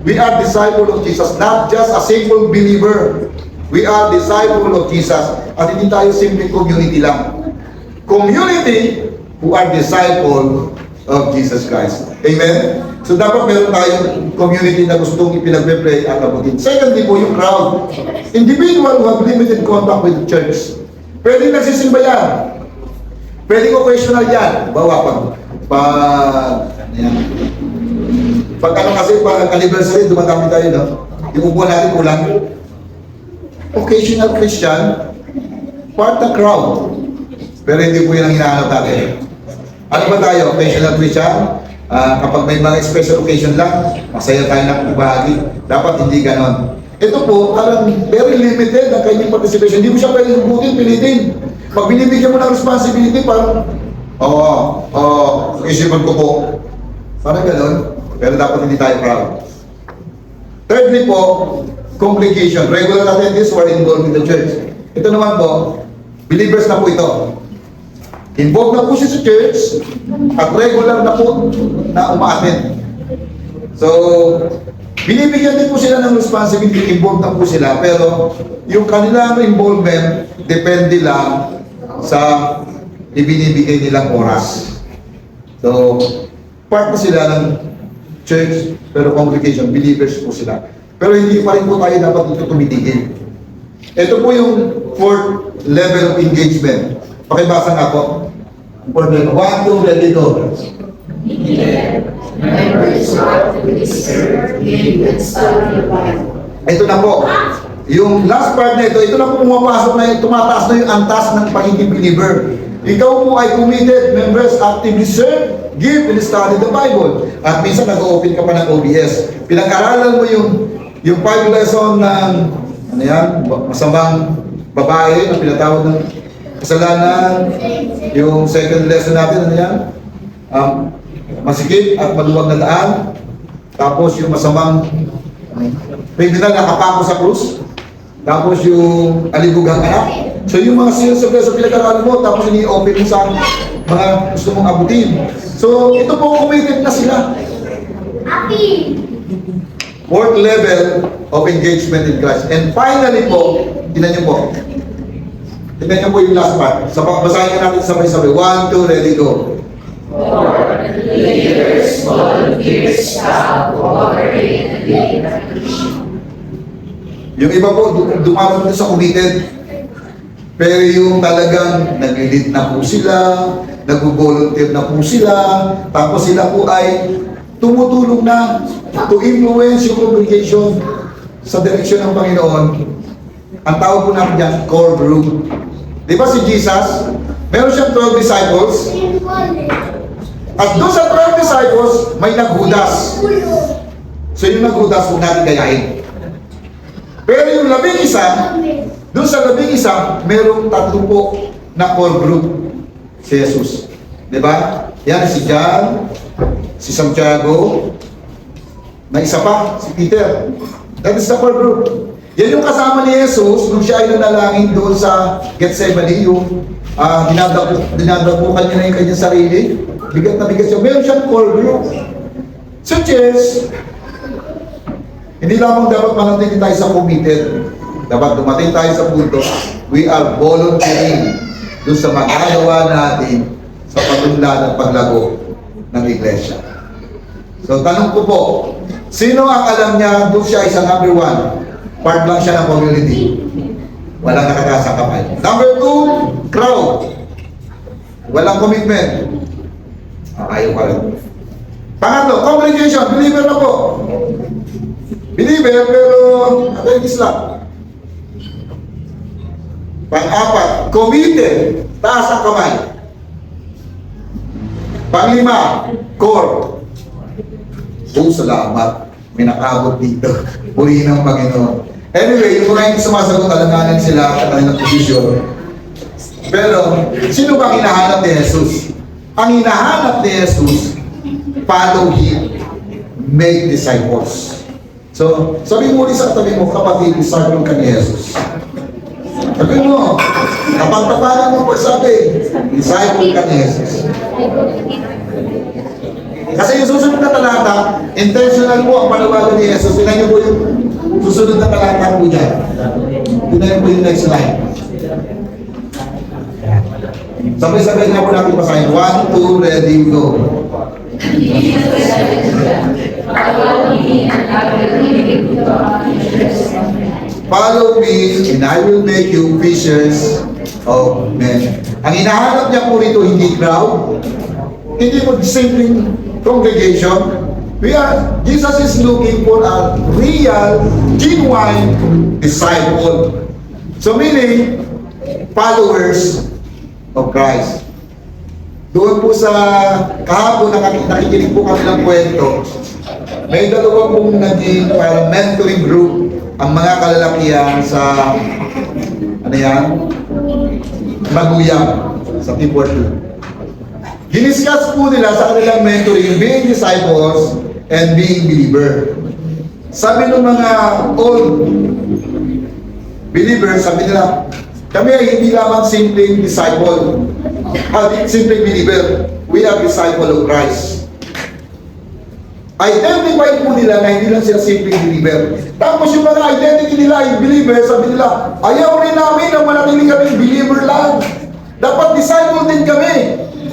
We are disciple of Jesus, not just a simple believer. We are disciple of Jesus. At hindi tayo simple community lang. Community who are disciple of Jesus Christ. Amen? So dapat meron tayong community na gustong ipinagpe-pray at abutin. Secondly po, yung crowd. Individual who have limited contact with the church. Pwede nagsisimba yan. Pwede occasional yan. Bawa pag ano kasi, pag anniversary, dumadami tayo, no? Yung upuan natin kulang. Occasional Christian, part the crowd. Pero hindi po yun ang hinahanap natin. Ano ba tayo? Occasional Christian? Kapag may mga special occasion lang, masaya tayo na ibahagi. Dapat hindi ganon. Ito po, parang very limited ang kanyang participation. Hindi mo siya pwede lubutin, pilitin. Pag binibigyan mo ng responsibility, parang, isipan ko po. Parang ganon. Pero dapat hindi tayo proud. Thirdly po, congregation. Regular attendees who are involved in the church. Ito naman po, believers na po ito. Involved na po siya sa church at regular na po na umaattend. So, binibigyan din po sila ng responsibility, involved na po sila, pero yung kanilang involvement depende lang sa ibinibigay nilang oras. So, part na sila ng church, pero congregation, believers po sila. Pero hindi pa rin po tayo dapat dito tumitigil. Ito po yung 4th level of engagement. Pakibasa nga po. 1, 2, ready, go. Members ought to serve in and study the Bible. Ito na po. Yung last part na ito na po pumapasok na yung tumataas na yung antas ng pagiging believer. Ikaw po ay committed, members, actively serve, give, and study the Bible. At minsan nag-open ka pa ng OBS. Pinag-aralan mo yung 5 lesson ng masamang babae na pinatawag ng kasalanan. Yung second lesson natin, masikip at maluwag na daan. Tapos yung masamang criminal na kapako sa krus. Tapos yung alibugang anak. So yung mga series of lesson pinag-aralan mo, tapos ini-open mo sa mga gusto mong abutin. So ito po, committed na sila. Fourth level of engagement in Christ. And finally po, tingnan niyo po. Tingnan niyo po yung last part. Basahin natin sabay-sabay. 1, 2, ready, go. For the leaders, volunteers, shall cooperate and be efficient. Yung iba po, dumating na sa committed. Pero yung talagang nag-lead na po sila, nag-volunteer na po sila, tapos sila po ay tumutulong na to influence yung congregation sa direksyon ng Panginoon. Ang tawag po namin dyan, core group. Di ba si Jesus, meron siyang 12 disciples, at doon sa 12 disciples, may naghudas. So yung naghudas, huwag natin gayahin. Pero yung 11, doon sa 11, merong 3 po na core group si Jesus. Di ba? Yan si John, si Santiago, na isa pa, si Peter. That is the core group. Yan yung kasama ni Jesus nung siya ay nanalangin doon sa Gethsemane, yung dinadabukan niya na yung kanyang sarili. Bigat na bigat siya. Meron siyang core group. So, church, hindi lamang dapat manatili tayo sa committed. Dapat dumating tayo sa punto, we are volunteering doon sa magagawa natin sa patunlan at paglago ng iglesia. So, tanong ko po, sino ang alam niya doon siya isa number 1? Part lang siya ng community. Walang nakataas sa kamay. Number 2, crowd. Walang commitment. Ayaw ka rin. Pangatlo, congregation. Believer na po. Believer, pero attendees lang. Pang-4, committed. Taas ang kamay. Pang-5, core. Salamat. May nakabot dito. Purihin ang Panginoon. Anyway, yung mga hindi sumasagot, alanganin sila at kanilang posisyon. Pero, sino bang hinahanap ni Jesus? Ang hinahanap ni Jesus, follow Him, make disciples. So, sabi mo ulit sa katabi mo, kapatid, disciple ka ni Jesus. Sabi mo, kapag tapanan mo po sabi, disciple ka ni Jesus. Kasi yung susunod na talata, intentional po ang panawagan ni Jesus. Tingnan niyo po yung susunod na talata po dyan. Tingnan niyo po yung next slide. Sabay-sabay nga po natin basahin. 1, 2, ready, go. Follow me and I will make you fishers of men. Ang hinahanap niya po rito, hindi crowd, hindi po simpleng congregation. Jesus is looking for a real, genuine disciple. So meaning, followers of Christ. Doon po sa kahapon nakikinig po kami ng kwento, may dalawa pong naging parang mentoring group ang mga kalalakihan sa Maguyang sa Timor. Giniscuss po nila sa kanilang mentoring being disciples and being believer. Sabi ng mga old believers, sabi nila, kami ay hindi lamang simpleng disciple, simpleng believer. We are disciple of Christ. Identify po nila na hindi lang sila simpleng believer. Tapos yung mga identity nila ay believer, sabi nila, ayaw rin namin na manatili kami believer lang. Dapat disciple din kami.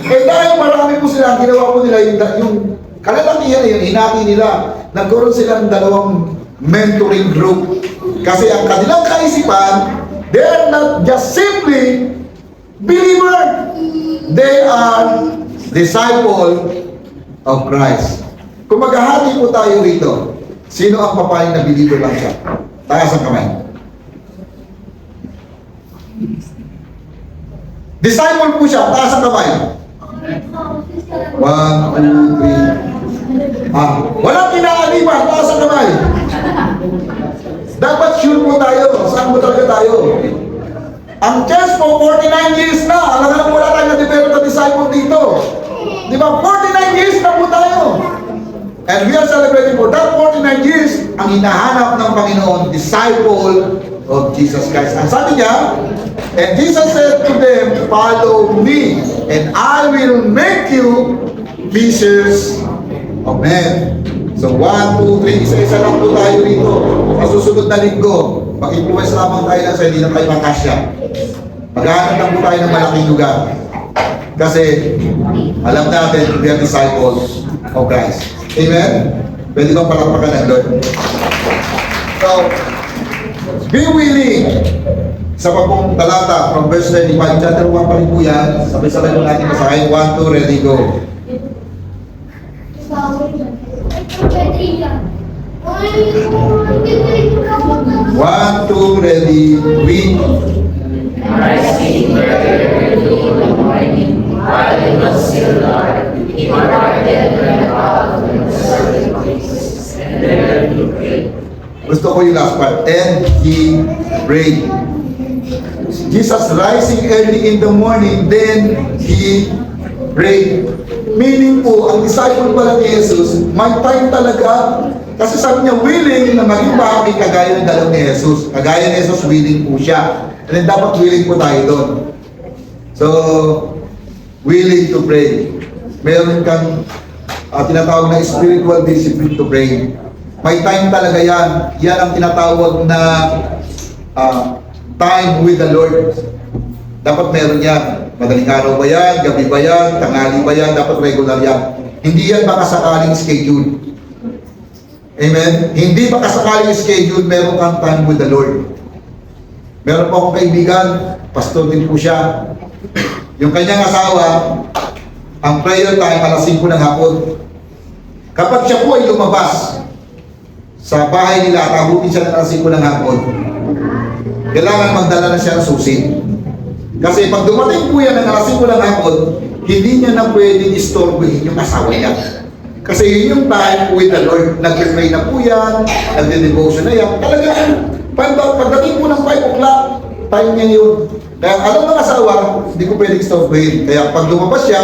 Eh dahil marami po sila, ginawa po nila yung kalalakihan, yung hinati nila, nagkaroon sila ng dalawang mentoring group. Kasi ang kanilang kaisipan, they are not just simply believer. They are disciple of Christ. Kung maghahati po tayo rito, sino ang papaling na believer lang siya? Taas ang kamay. Disciple po siya, taas ang kamay. 1, 2, 3. Walang kinaaliman, taas ang kamay. Dapat sure po tayo, saan po talaga tayo? Ang church po, 49 years na. Alam na wala tayong na-develop na disciple dito. Di ba? 49 years na po tayo. And we are celebrating for that 49 years, ang hinahanap ng Panginoon, disciple of Jesus Christ. Ang sabi niya, and Jesus said to them, follow me, and I will make you fishers of men. So So, 1, 2, 3, isa-isa lang po tayo rito. Sa susunod na linggo, mag-influence lamang tayo na sa hindi na tayo makasya. Maghahanap lang po tayo ng malaking lugar. Kasi, alam natin, we are disciples of Christ. Amen? Pwede bang palakpakan ng Lord? So, be willing. Sa pagpong talata, from verse 25, chapter 1 pa rin po yan. Sabay-sabay po natin masahin. 1, 2, ready, go. 1, 2, ready, read. Rising early in the morning, while it was still dark, he departed and went out to the certain places, and there he prayed. Gusto ko yung last part. And he prayed. Jesus rising early in the morning, then he prayed. Meaning po, ang disciple pala ni Jesus, may time talaga. Kasi sabi niya, willing na maging bahagi kagaya ng dalaw ni Jesus. Kagaya ni Jesus, willing po siya. And then dapat willing po tayo doon. So, willing to pray. Meron kang tinatawag na spiritual discipline to pray. May time talaga yan. Yan ang tinatawag na time with the Lord. Dapat meron yan. Madaling araw ba yan? Gabi ba yan? Tanghali ba yan? Dapat regular yan. Hindi yan baka sakaling schedule. Amen? Hindi baka sakaling schedule, meron kang time with the Lord. Meron po akong kaibigan, pastor din po siya. Yung kanyang asawa, ang prayer time, alas 5 ng hapon. Kapag siya po ay lumabas sa bahay nila at abutin siya ng alas 5 ng hapon, kailangan magdala na siya ng susi. Kasi pag dumating po yan ng alas 5 ng hapon, hindi niya na pwedeng istorbohin yung asawa niya. Kasi yun yung time with the Lord. Nag-pray na po yan, nag-devotion na yan. Talagang, pagdating po ng 5 o'clock, time niya yun. Kaya alam ng asawa, hindi ko pwedeng istorbohin. Kaya pag lumabas siya,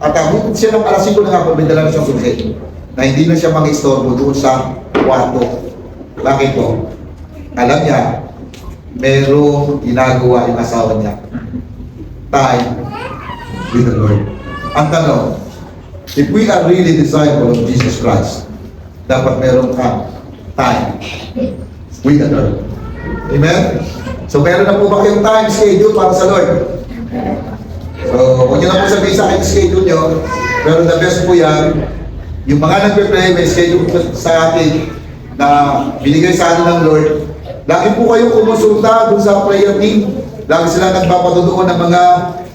at abutin siya ng alas 5 ng hapon, may dala na siyang susi. Na hindi na siya mag-istorbo doon sa kwarto. Bakit po? Alam niya, merong ginagawa yung asawa niya. Time with the Lord. Ang tanong, if we are really disciple of Jesus Christ, dapat meron kang time with the Lord. Amen? So meron na po ba kayong time schedule para sa Lord? So, huwag nyo na po sabihin sa akin yung schedule nyo, pero the best po yan, yung mga nagpe-pray, may schedule sa atin na binigay sa atin ng Lord. Lagi po kayong kumusulta dun sa prayer team. Lagi sila nagpapatutuon ng mga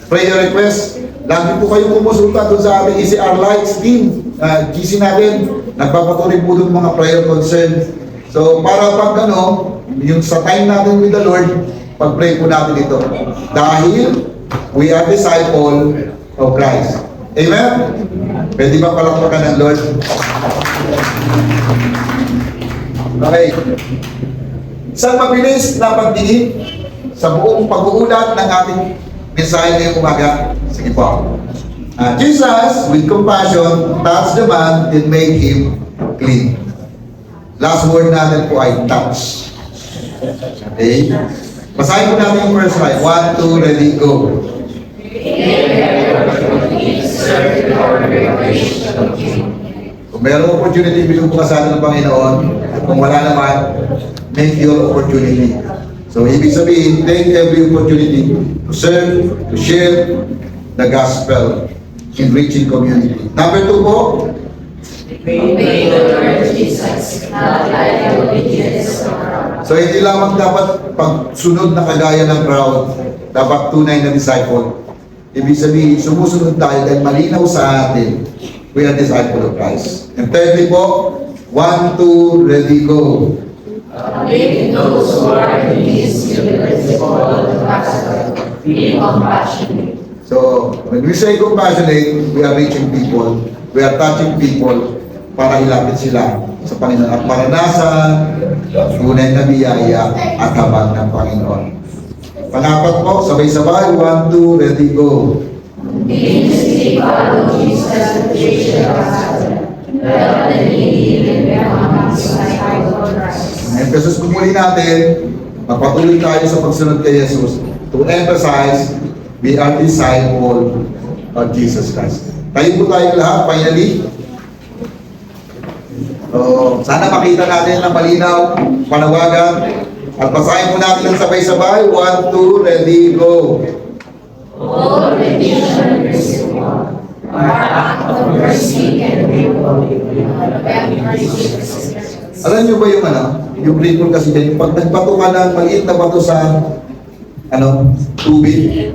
prayer requests. Lagi po kayong kumusulta dun sa ating ECR Lights team, GC natin. Nagpapatuloy po dun mga prayer concern. So, para pag yung sa time natin with the Lord, pag-pray po natin ito. Dahil we are disciple of Christ. Amen? Pwede ba palakpakan ng Lord? Okay. Isang mabilis na pagtingin sa buong pag-uulat ng ating mensahe ngayong umaga. Sige po. Jesus, with compassion, touched the man and made him clean. Last word natin po ay touch. Okay? Basahin po natin yung first slide. 1, 2, ready, go. Kung mayroong opportunity, binubukas sa atin ng Panginoon. At kung wala naman, make your opportunity. So, ibig sabihin, take every opportunity to serve, to share the gospel in reaching community. Number 2 po, Obey the Lord Jesus, not like the obedience of the crowd. so hindi lamang dapat pagsunod na kagaya ng crowd, dapat tunay na disciple. Ibig sabihin, sumusunod tayo dahil malinaw sa atin, we are disciple of Christ. And thirdly po, 1, 2, ready, go. Leading those who are in need to the principle of the gospel, being compassionate. So, when we say compassionate, we are reaching people, we are touching people para ilapit sila sa Panginoon at maranasan tunay na biyaya at habag ng Panginoon. Pangapat po, sabay-sabay, 1, 2, ready, go. Being to see God of Jesus and preach the gospel, well and needy and welcome to my life of Christ. Emphasis ko muli natin, magpatuloy tayo sa pagsunod kay Jesus to emphasize we are disciple of Jesus Christ. Tayo po tayo lahat, finally. So, sana makita natin ng malinaw, panawagan. At basahin po natin ng sabay-sabay. 1, 2, ready, go. All redemption is one. Our act of mercy and reward. Have mercy for sinners. Alam niyo ba yung yung ripple kasi dyan, pag nagbato ka ng maliit na bato sa tubig,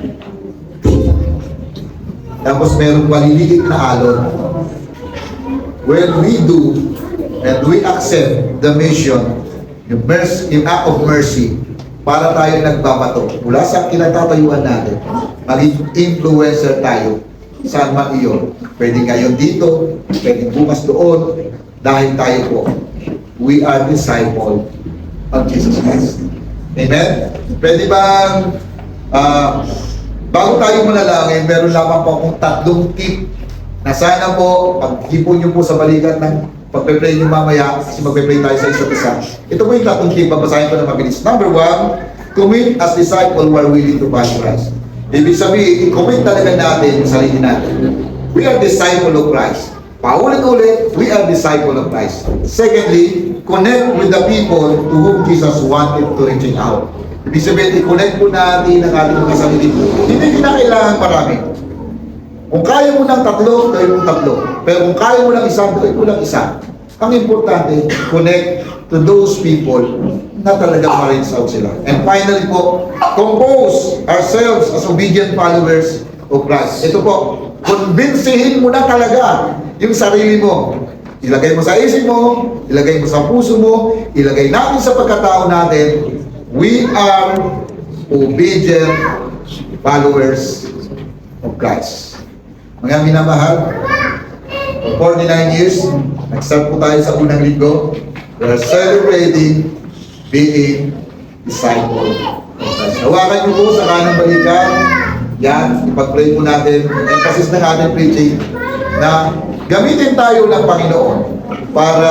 tapos meron paliligid na alon. When we do and we accept the mission, yung act of mercy, para tayo nagbabato mula sa kinatatayuan natin, maging influencer tayo saan man iyon. Pwede ngayon dito, pwede bukas doon, dahil tayo po, we are disciple of Jesus Christ. Amen? Pwede bang, bago tayo manalangin, meron lamang po akong 3 tip na sana po, pag-hipon nyo po sa balikat ng pagpe-pray nyo mamaya, kasi magpe-pray tayo sa isa't isa. Ito po yung 3 tip, babasahin ko na mabilis. Number 1, commit as disciple who are willing to follow Christ. Ibig sabihin, i-commit talaga natin sa sarili natin. We are disciple of Christ. Paulit-ulit, we are disciple of Christ. Secondly, connect with the people to whom Jesus wanted to reach out. Ibig sabihin, i-connect po natin ang ating mga sarili. Hindi kinakailangan marami. Kung kaya mo ng 3, gawin mo 3. Pero kung kaya mo ng 1, gawin mo ng 1. Ang importante, connect to those people na talagang ma-reach out sila. And finally po, compose ourselves as obedient followers of Christ. Ito po, kumbinsihin mo na talaga yung sarili mo. Ilagay mo sa isip mo, ilagay mo sa puso mo, ilagay natin sa pagkatao natin, we are obedient followers of Christ. Mga minamahal, for 49 years, nag-start po tayo sa unang linggo. We are celebrating being disciple of Christ. Hawakan niyo po sa kanang balikan. Yan, ipag-pray po natin. Emphasis ng ating preaching na gamitin tayo ng Panginoon para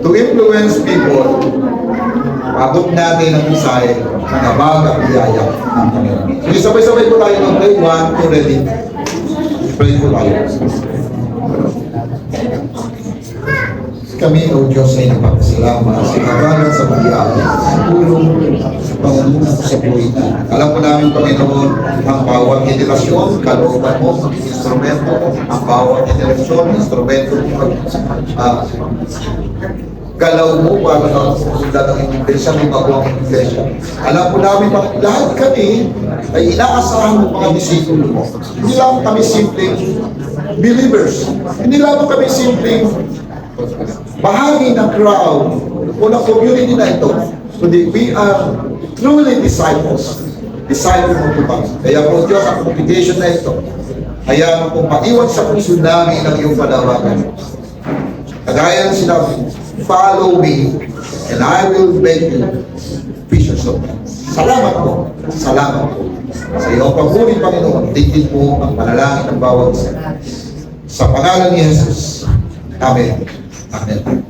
to influence people. Abot natin ang mensahe ng abang at biyaya ng Panginoon. Sige, sabay-sabay po tayo ng pray. 1, 2, ready. Pray po tayo. Kami, O Diyos, ay nagpapasalamat sa kabalan sa biyaya, sa tulong, sa pangunguna sa buhay namin. Alam po namin, Panginoon, ang bawat henerasyon, kalooban mo, instrumento, ang bawat henerasyon, instrumento, galaw mo para na susundan ng iglesia, may bagong iglesia. Alam po namin, lahat kami ay inaasahan ng mga disipulo mo. Hindi lang kami simpleng believers. Hindi lang kami simpleng bahagi ng crowd o ng community na ito. Kundi we are truly disciples. Disciple mo po kami. Kaya po Diyos, ang obligation na ito, kaya mo pong maiwan sa puso namin ang iyong panawagan. Kagaya ng sinabi, follow me and I will make you fishers of men. Salamat po. Salamat po. Sa iyong pagpuri, Panginoon, tingin po ang panalangin ng bawat isa. Sa pangalan ni Jesus. Amen. Amen.